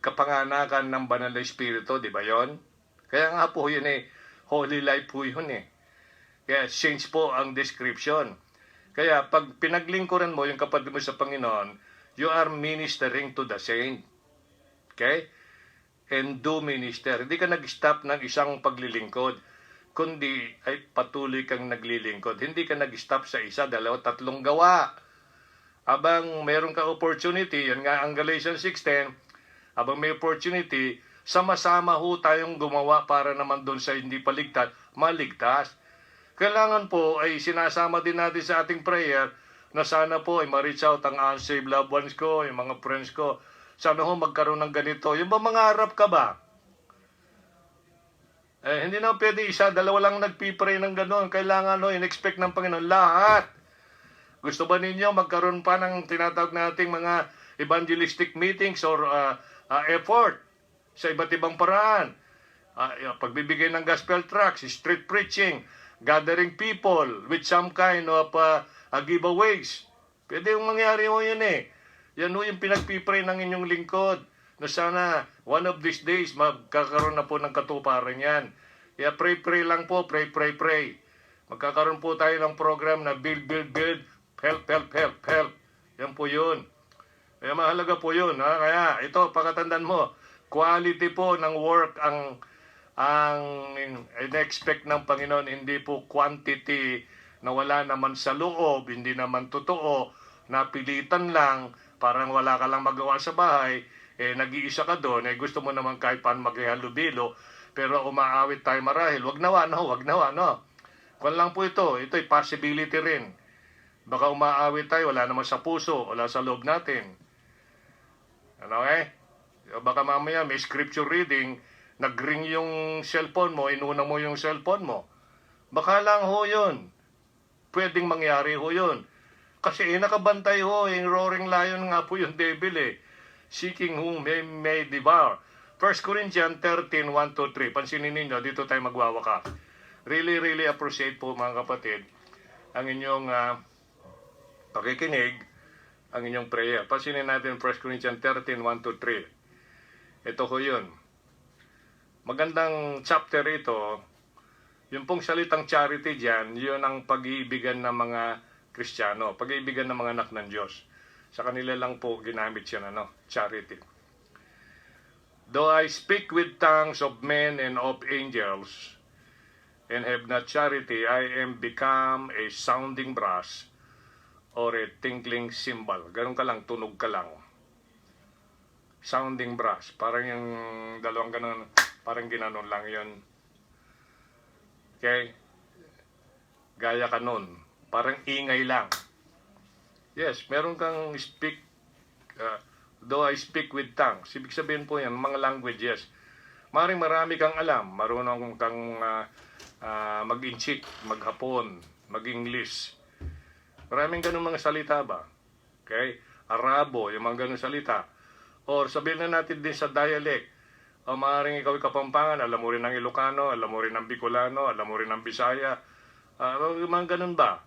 Kapanganakan ng banal na Espiritu, di ba yun? Kaya nga po yun holy life po yun Kaya saints po ang description. Kaya pag pinaglingkuran mo yung kapatid mo sa Panginoon, you are ministering to the saint. Okay? And do minister. Hindi ka nag-stop ng isang paglilingkod, kundi ay patuloy kang naglilingkod. Hindi ka nag-stop sa 1, 2, 3 gawa. Abang meron ka opportunity, yan nga ang Galatians 6:10, abang may opportunity, sama-sama ho tayong gumawa para naman doon sa hindi paligtas, maligtas. Kailangan po ay sinasama din natin sa ating prayer na sana po ay ma-reach out ang unsaved loved ones ko, yung mga friends ko. Sana ho magkaroon ng ganito. Yung ba mangarap ka ba? Hindi na pwede 1, 2 lang nagpipray ng gano'n. Kailangan in-expect ng Panginoon lahat. Gusto ba ninyo magkaroon pa ng tinatawag nating mga evangelistic meetings or effort sa iba't ibang paraan? Pagbibigay ng gospel tracts, street preaching, gathering people with some kind of giveaways. Pwede yung mangyari mo yun Yan yung pinagpipray ng inyong lingkod na sana one of these days magkakaroon na po ng katuparan yan. Kaya pray lang po, pray. Magkakaroon po tayo ng program na build, help. Yan po yun. Kaya mahalaga po yun. Kaya ito, pakatandaan mo, quality po ng work ang in-expect ng Panginoon, hindi po quantity na wala naman sa loob, hindi naman totoo, napilitan lang, parang wala ka lang magawa sa bahay, nag-iisa ka doon, gusto mo naman kahit paano maghihalubilo, pero umaawit tayo marahil. Wag nawa, no? Kung lang po ito'y possibility rin. Baka umaawit tayo, wala naman sa puso, wala sa loob natin. Ano Baka mamaya may scripture reading, nag-ring yung cellphone mo, inuna mo yung cellphone mo. Baka lang ho yun. Pwedeng mangyari ho yun. Kasi nakabantay ho, yung roaring lion nga po yung devil Seeking whom may devour. 1 Corinthians 13, 1-3. Pansinin ninyo, dito tayo magwawakas. Really, really appreciate po mga kapatid ang inyong pakikinig, ang inyong prayer. Pansinin natin 1 Corinthians 13, 1-3. Ito ho yun. Magandang chapter ito. Yung pong salitang charity dyan, yun ang pag-iibigan ng mga Kristiyano, pag-iibigan ng mga anak ng Diyos. Sa kanila lang po ginamit yan, charity. Though I speak with tongues of men and of angels, and have not charity, I am become a sounding brass or a tinkling cymbal. Ganun ka lang, tunog ka lang. Sounding brass. Parang yung dalawang ganun, parang ginanon lang yun. Okay? Gaya ka nun. Parang ingay lang. Yes, meron kang speak, though I speak with tongues. Ibig sabihin po yan, mga languages. Maring marami kang alam. Marunong kang mag-Inchik, mag-Hapon, mag-English. Maraming ganun mga salita ba? Okay? Arabo, yung mga ganun salita. Or sabihin na natin din sa dialect. O maaaring ikaw Kapampangan, alam mo rin ng Ilocano, alam mo rin ng Bicolano, alam mo rin ng Bisaya. Yung mga ganun ba?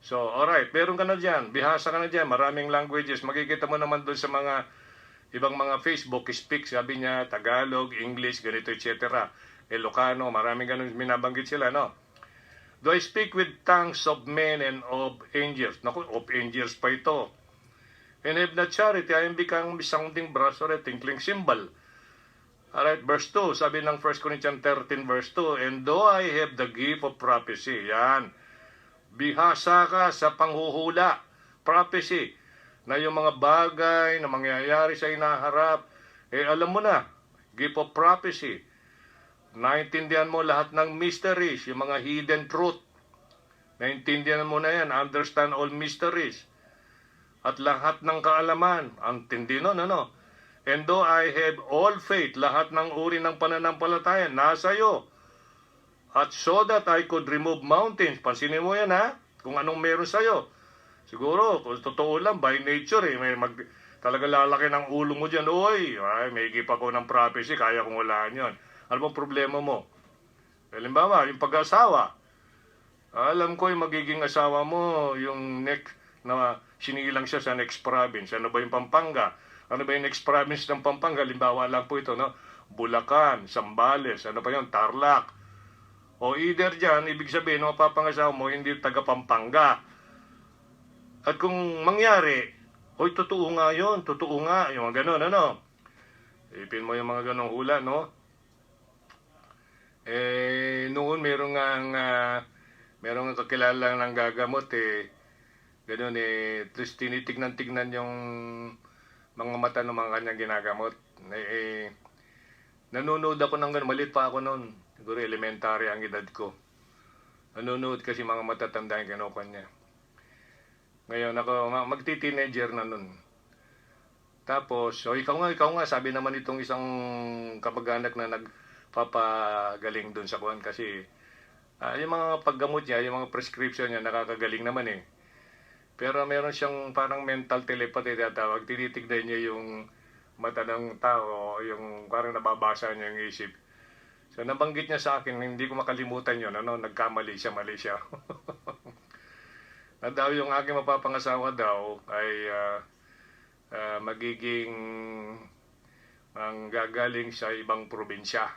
So, alright, meron ka na dyan. Bihasa ka na dyan. Maraming languages. Makikita mo naman doon sa mga ibang mga Facebook, speak, sabi niya, Tagalog, English, ganito, etc. Ilocano, maraming ganun binabanggit sila, no? Do I speak with tongues of men and of angels? Naku, of angels pa ito. And have not charity, I am become sounding brass or a tinkling cymbal. Alright, verse 2, sabi ng 1 Corinthians 13, verse 2, and though I have the gift of prophecy, yan, bihasa ka sa panghuhula, prophecy, na yung mga bagay na mangyayari sa inaharap, alam mo na, gift of prophecy. Naintindihan mo lahat ng mysteries, yung mga hidden truth. Naintindihan mo na yan, understand all mysteries. At lahat ng kaalaman, ang tindi nun, And though I have all faith, lahat ng uri ng pananampalataya, nasa iyo. At so that I could remove mountains. Pansinin mo yan, kung anong meron sa'yo. Siguro, kung totoo lang, by nature, talaga lalaki ng ulo mo dyan. Uy, may gift ako ng prophecy, kaya kong walaan yun. Ano bang problema mo? Halimbawa, yung pag-asawa. Alam ko yung magiging asawa mo, yung next na sinilang siya sa next province. Ano ba yung Pampanga? Ano ba yung next province ng Pampanga? Halimbawa lang po ito, Bulacan, Zambales, ano pa yun, Tarlac. O either dyan, ibig sabihin, mapapangasawa mo, hindi taga Pampanga. At kung mangyari, totoo nga yun, totoo nga, yung mga ganun, Ipin mo yung mga ganung hula, noon merong kakilala ng gagamot, ganun, tapos tinitignan-tignan yung mga mata ng mga kanyang ginagamot. Nanonood ako ng ganun, maliit pa ako noon, siguro elementary ang edad ko. Nanonood kasi mga matatanda yung kinukuha niya. Ngayon ako, magti-teenager na nun. Tapos, ikaw nga, sabi naman itong isang kamag-anak na nagpapagaling dun sa kuwan kasi yung mga paggamot niya, yung mga prescription niya, nakakagaling naman Pero meron siyang parang mental telepathy tinatawag. Tinitignan niya yung mata ng tao, yung parang nababasa niya yung isip. So nabanggit niya sa akin, hindi ko makalimutan yun, nagkamali siya, mali siya. Na daw yung aking mapapangasawa daw ay magiging gagaling sa ibang probinsya.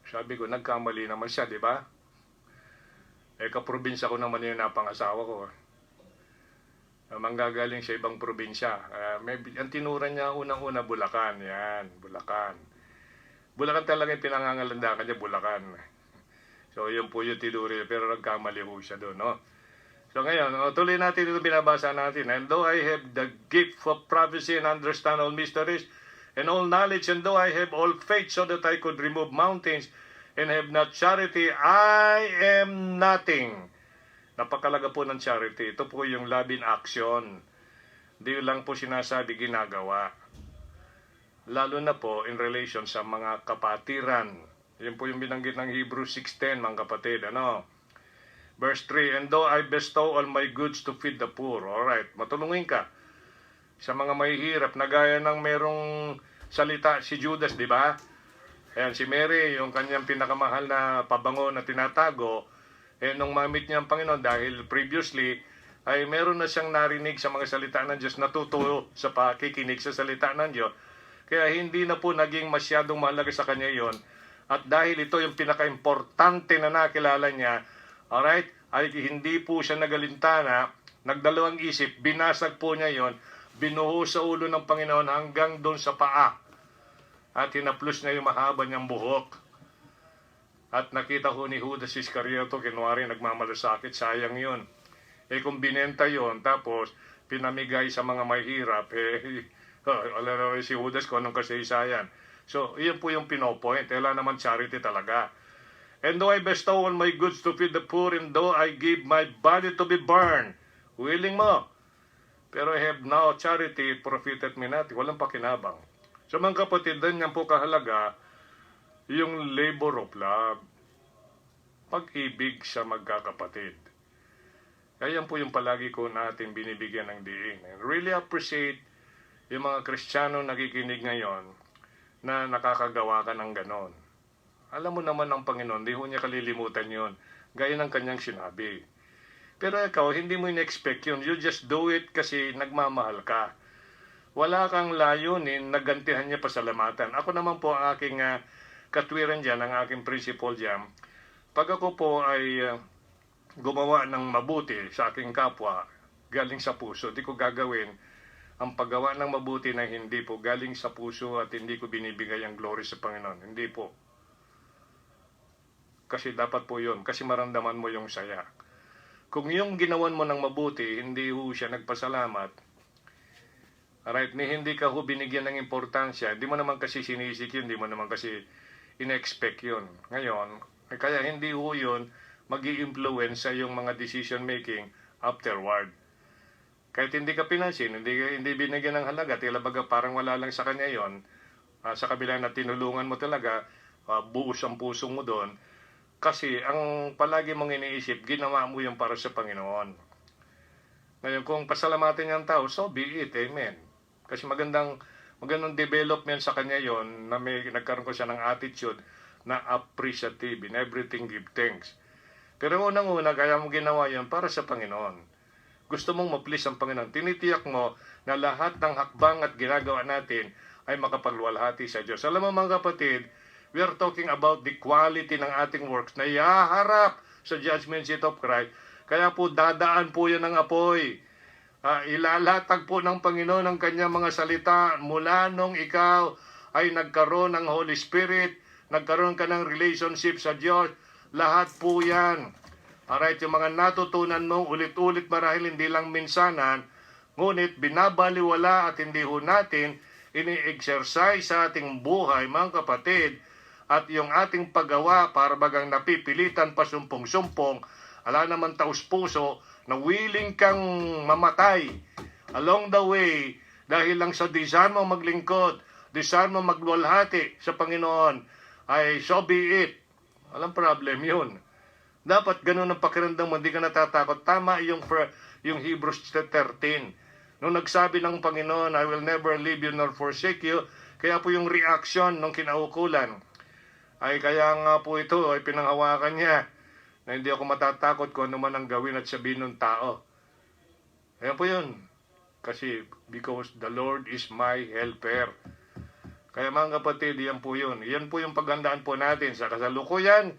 Sabi ko, nagkamali naman siya, di ba? Kaprobinsya ko naman yung napangasawa ko. Manggagaling sa ibang probinsya. Ang tinuran niya unang-una, Bulacan. Yan, Bulacan. Bulacan talaga yung pinangangalandakan niya, Bulacan. So, yun po yung tinuri. Pero nagkamali ho siya doon, So, ngayon, tuloy natin ito binabasa natin. And though I have the gift of prophecy and understand all mysteries, and all knowledge, and though I have all faith so that I could remove mountains, and have not charity, I am nothing. Napakalaga po ng charity. Ito po yung love in action. Di lang po sinasabi, ginagawa. Lalo na po in relation sa mga kapatiran. Yun po yung binanggit ng Hebrews 6:10, mga kapatid. Verse 3, and though I bestow all my goods to feed the poor. Alright, matulungin ka sa mga mahihirap na gaya ng merong salita si Judas, di ba? Ayan, si Mary, yung kanyang pinakamahal na pabango na tinatago, nung ma-meet niya ang Panginoon dahil previously ay meron na siyang narinig sa mga salita ng Diyos, natutuyo sa pakikinig sa salita ng Diyos. Kaya hindi na po naging masyadong mahalaga sa kanya yon. At dahil ito yung pinaka-importante na nakilala niya, alright, ay hindi po siya nagalintana, nagdalawang isip, binasag po niya yon, binuhos sa ulo ng Panginoon hanggang doon sa paa. At hinaplos niya yung mahaba niyang buhok. At nakita ko ni Judas Iscarioto, kinwari nagmamalasakit, sayang yun. Kung binenta yon, tapos pinamigay sa mga mahirap, alam si Judas kung anong kasaysayan. So, iyan po yung pinopoint. Wala naman charity talaga. And though I bestow all my goods to feed the poor, and though I give my body to be burned, willing mo. Pero I have now charity, it profited me not. Walang pakinabang. So mga kapatid, yan po kahalaga yung labor of love. Pag-ibig sa magkakapatid. Kaya yan po yung palagi ko natin binibigyan ng diin. And really appreciate yung mga Kristiyano nakikinig ngayon na nakakagawa ka ng ganon. Alam mo naman ng Panginoon, di ho niya kalilimutan yun. Gaya ng kanyang sinabi. Pero ikaw, hindi mo in-expect yun. You just do it kasi nagmamahal ka. Wala kang layunin, nagantihan niya pasalamatan. Ako naman po ang aking katwiran dyan, ang aking principle dyan. Pag ako po ay gumawa ng mabuti sa aking kapwa, galing sa puso, di ko gagawin ang paggawa ng mabuti na hindi po galing sa puso at hindi ko binibigay ang glory sa Panginoon. Hindi po. Kasi dapat po yun. Kasi maramdaman mo yung saya. Kung yung ginawan mo ng mabuti, hindi ho siya nagpasalamat, alright, hindi ka ho binigyan ng importansya, hindi mo naman kasi sinisik yun, hindi mo naman kasi in-expect yun. Ngayon, kaya hindi ho yun mag-i-influence sa yung mga decision making afterward. Kahit hindi ka pinansin, hindi binigyan ng halaga, tila baga parang wala lang sa kanya yon, sa kabila na tinulungan mo talaga, buos ang puso mo doon, kasi ang palagi mong iniisip, ginawa mo yung para sa Panginoon. Ngayon, kung pasalamatin niya ang tao, so be it, amen. Kasi magandang development sa kanya yon na nagkaroon ko siya ng attitude na appreciative, in everything give thanks. Pero unang-una, kaya mo ginawa yon para sa Panginoon. Gusto mong ma-please ang Panginoon. Tinitiyak mo na lahat ng hakbang at ginagawa natin ay makapagluwalhati sa Diyos. Alam mo mga kapatid, we are talking about the quality ng ating works na ihaharap sa judgment seat of Christ. Kaya po dadaan po yan ng apoy. Ilalatag po ng Panginoon ang kanyang mga salita mula nung ikaw ay nagkaroon ng Holy Spirit, nagkaroon ka ng relationship sa Diyos. Lahat po yan. Alright, yung mga natutunan mo ulit-ulit marahil hindi lang minsanan, ngunit binabaliwala at hindi ho natin ini-exercise sa ating buhay, mga kapatid, at yung ating paggawa para bagang napipilitan pasumpong-sumpong, ala naman taus-puso na willing kang mamatay along the way dahil lang sa desire mo maglingkod, desire mo magluwalhati sa Panginoon, ay so be it. Walang problem yun. Dapat ganun ang pakiramdam mo, hindi ka natatakot. Tama yung Hebrews 13. Nung nagsabi ng Panginoon, I will never leave you nor forsake you, kaya po yung reaction nung kinaukulan, ay kaya nga po ito ay pinanghawakan niya na hindi ako matatakot kung ano man ang gawin at sabihin ng tao. Ayan po yun. Kasi because the Lord is my helper. Kaya mga kapatid, yan po yun. Yan po yung paghandaan po natin sa kasalukuyan.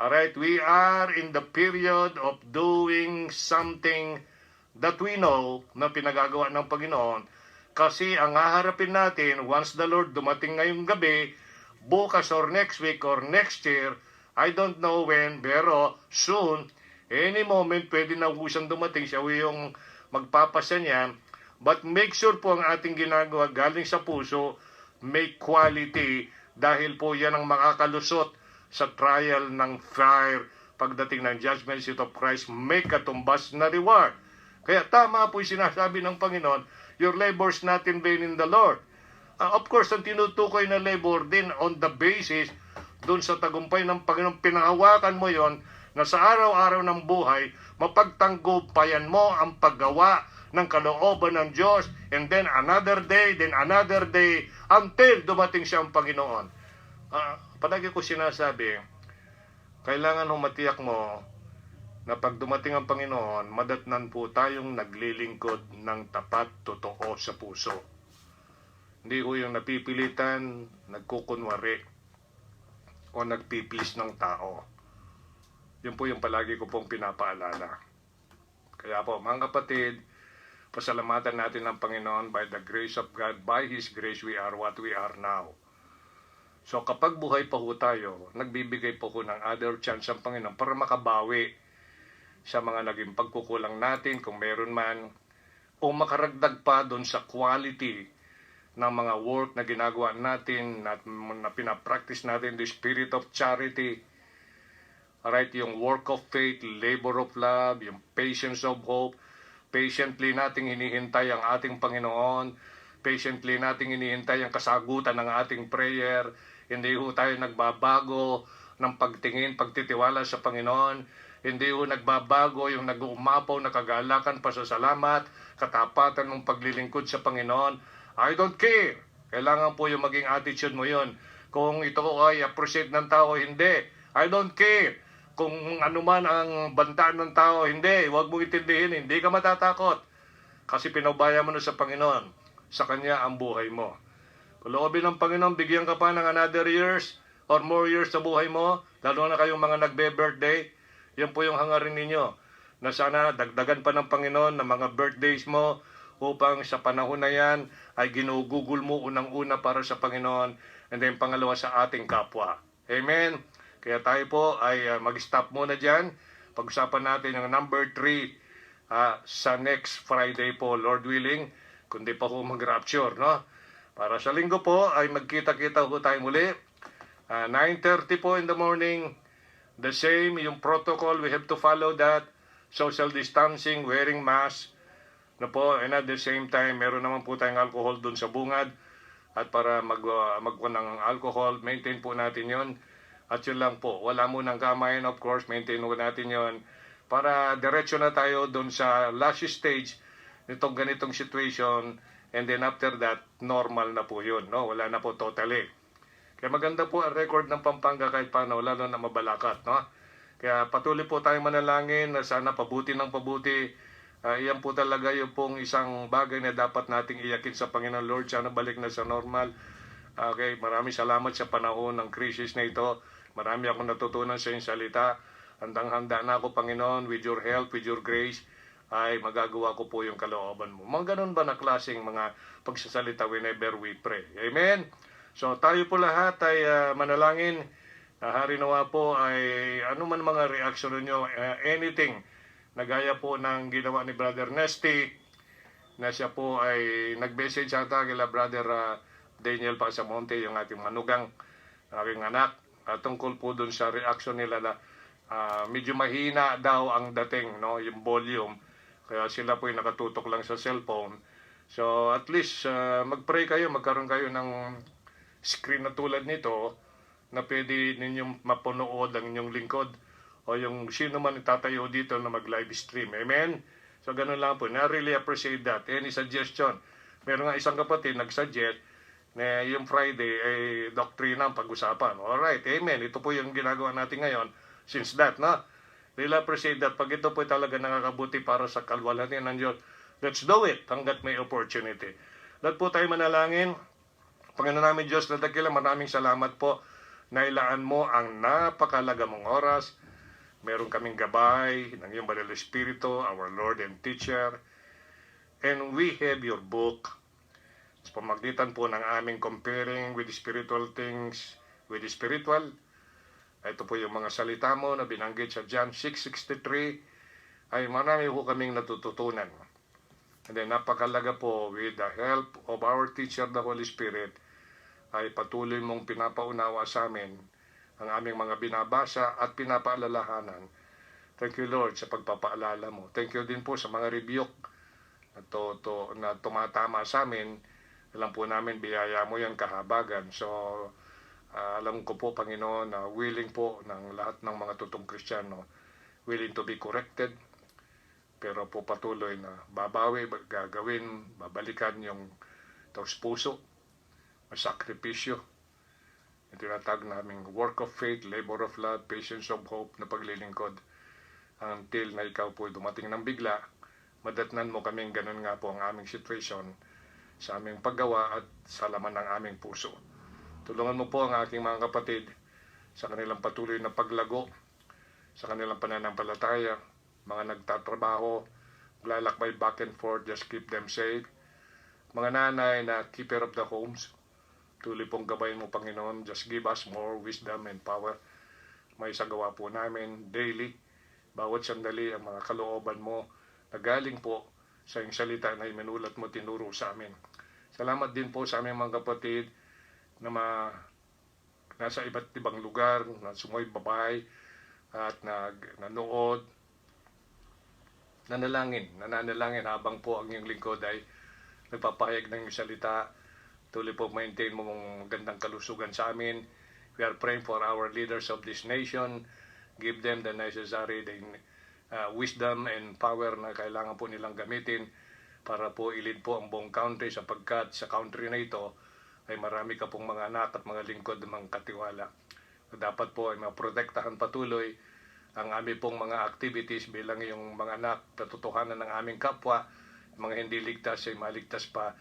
Alright, we are in the period of doing something that we know na pinagagawa ng Panginoon. Kasi ang haharapin natin, once the Lord dumating ngayong gabi, bukas or next week or next year, I don't know when, pero soon, any moment, pwede na siyang dumating. Siya yung magpapasa niyan. But make sure po ang ating ginagawa galing sa puso, may quality dahil po yan ang makakalusot sa trial ng fire pagdating ng judgment seat of Christ, may katumbas na reward. Kaya tama po yung sinasabi ng Panginoon, your labors not in vain in the Lord. Of course, ang tinutukoy na labor din on the basis doon sa tagumpay ng Panginoon, pinahawakan mo yon na sa araw-araw ng buhay, mapagtanggupayan mo ang paggawa ng kalooban ng Diyos, and then another day, until dumating siya ang Panginoon. Palagi ko sinasabi, kailangan matiyak mo na pag dumating ang Panginoon, madatnan po tayong naglilingkod ng tapat, totoo sa puso. Hindi ho yung napipilitan, nagkukunwari, o nagpiplis ng tao. Yun po yung palagi ko pong pinapaalala. Kaya po, mga kapatid, pasalamatan natin ang Panginoon by the grace of God. By His grace, we are what we are now. So kapag buhay pa ho tayo, nagbibigay po ho ng other chance ang Panginoon para makabawi sa mga naging pagkukulang natin kung meron man, o makaragdag pa doon sa quality ng mga work na ginagawa natin, na pinapractice natin, the spirit of charity, alright, yung work of faith, labor of love, yung patience of hope, patiently nating hinihintay ang ating Panginoon, patiently nating hinihintay ang kasagutan ng ating prayer, hindi ho tayo nagbabago ng pagtingin, pagtitiwala sa Panginoon, hindi ho nagbabago yung nag-uumapaw na kagalakan, pasasalamat, katapatan ng paglilingkod sa Panginoon. I don't care. Kailangan po yung maging attitude mo yun. Kung ito ay appreciate ng tao, hindi. I don't care. Kung ano man ang bantaan ng tao, hindi. Huwag mo intindihin, hindi ka matatakot. Kasi pinubaya mo na sa Panginoon. Sa Kanya ang buhay mo. Kaloobin ng Panginoon, bigyan ka pa ng another years or more years sa buhay mo, lalo na kayong mga nagbe-birthday. Yan po yung hangarin ninyo. Na sana dagdagan pa ng Panginoon ng mga birthdays mo, upang sa panahon na yan ay ginugugol mo unang-una para sa Panginoon, and then pangalawa sa ating kapwa. Amen? Kaya tayo po ay mag-stop muna dyan. Pag-usapan natin yung number 3 sa next Friday po, Lord willing, kundi pa po mag-rapture, no? Para sa linggo po ay magkita-kita po tayo muli. 9:30 po in the morning, the same, yung protocol, we have to follow that. Social distancing, wearing mask, na po, and at the same time, meron naman po tayong alcohol dun sa bungad. At para magkuha ng alcohol, maintain po natin yon. At yun lang po, wala munang kamayan, of course, maintain po natin yon. Para diretso na tayo dun sa last stage nitong ganitong situation. And then after that, normal na po yun, no? Wala na po totally. Kaya maganda po ang record ng Pampanga kahit paano, lalo na mabalakat, no? Kaya patuloy po tayong manalangin na sana pabuti ng pabuti. Iyan po talaga yung pong isang bagay na dapat nating iyakin sa Panginoon. Lord, sana balik na sa normal. Okay, maraming salamat sa panahon ng crisis na ito. Marami akong natutunan sa iyong salita. Handang-handa na ako, Panginoon, with your help, with your grace, ay magagawa ko po yung kalooban mo. Mga ganun ba na klaseng mga pagsasalita whenever we pray? Amen? So tayo po lahat ay manalangin. Hari nawa po ay ano man mga reaction ninyo, anything na gaya po ng ginawa ni Brother Nesty, na siya po ay nag-message ata kila Brother Daniel Pasamonte, yung ating manugang, aking anak, tungkol po dun sa reaction nila na medyo mahina daw ang dating, no, yung volume, kaya sila po ay nakatutok lang sa cellphone. So at least mag-pray kayo, magkaroon kayo ng screen na tulad nito na pwede ninyong mapunood ang inyong lingkod o yung sino man itatayo dito na mag-live stream. Amen? So, ganun lang po. I really appreciate that. Any suggestion? Meron nga isang kapatid nag-suggest na yung Friday ay doktrina ang pag-usapan. Alright, amen. Ito po yung ginagawa natin ngayon. Since that, no? Really appreciate that. Pag ito po talaga nakakabuti para sa kalwalhatian ng Diyos, let's do it hanggat may opportunity. Lahat po tayo manalangin. Panginoon namin Diyos, na dakila, maraming salamat po na ilaan mo ang napakalaga mong oras. Meron kaming gabay ng iyong Banal Espiritu, our Lord and Teacher. And we have your book. Sa pamagitan po ng aming comparing with spiritual things, with the spiritual. Ito po yung mga salita mo na binanggit sa John 6:63. Ay marami po kaming natututunan. And then napakalaga po with the help of our teacher, the Holy Spirit, ay patuloy mong pinapaunawa sa amin ang aming mga binabasa at pinapaalalahanan. Thank you, Lord, sa pagpapaalala mo. Thank you din po sa mga rebuke na tumatama sa amin. Alam po namin, biyaya mo yan kahabagan. So, alam ko po, Panginoon, na willing po ng lahat ng mga tutong Kristiyano, willing to be corrected, pero po patuloy na babawi, gagawin, babalikan yung taos puso, masakripisyo, yung tinatag naming work of faith, labor of love, patience of hope na paglilingkod, until na ikaw po dumating ng bigla, madatnan mo kaming ganun nga po ang aming situation sa aming paggawa at sa laman ng aming puso. Tulungan mo po ang aking mga kapatid sa kanilang patuloy na paglago, sa kanilang pananampalataya, mga nagtatrabaho, lalakbay back and forth, just keep them safe. Mga nanay na keeper of the homes, tuloy pong gabayin mo, Panginoon, just give us more wisdom and power. May sagawa po namin daily, bawat sandali ang mga kalooban mo na galing po sa iyong salita na iminulat mo, tinuro sa amin. Salamat din po sa aming mga kapatid na nasa iba't ibang lugar, na sumubaybay at nanood, nananalangin habang po ang iyong lingkod ay nagpapahayag ng iyong salita. Tuloy po maintain mo mong gandang kalusugan sa amin. We are praying for our leaders of this nation. Give them the necessary wisdom and power na kailangan po nilang gamitin para po ilid po ang buong country, sapagkat sa country na ito ay marami ka pong mga anak at mga lingkod na mga katiwala. Dapat po ay maprotektahan patuloy ang aming pong mga activities bilang yung mga anak, katotohanan ng aming kapwa, mga hindi ligtas ay maligtas pa,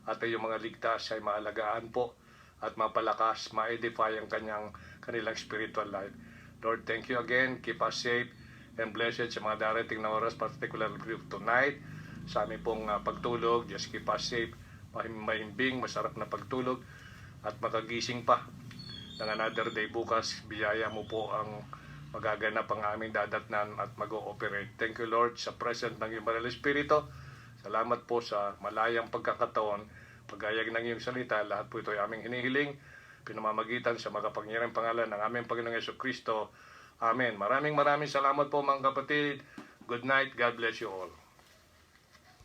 at yung mga ligtas ay maalagaan po at mapalakas, ma-edify ang kanilang spiritual life. Lord, thank you again. Keep us safe and blessed sa mga darating na oras, particularly tonight, sa aming pong pagtulog. Just keep us safe, mahimbing, masarap na pagtulog, at makagising pa ng another day bukas. Biyaya mo po ang magaganap ang aming dadatnan at mag-ooperate. Thank you, Lord, sa present ng iyong Banal Espiritu. Salamat po sa malayang pagkakataon, paghayag ng iyong salita. Lahat po ito ay aming hinihiling, pinamamagitan sa makapangyarihang pangalan ng aming Panginoong Jesucristo. Amen. Maraming salamat po, mga kapatid. Good night. God bless you all.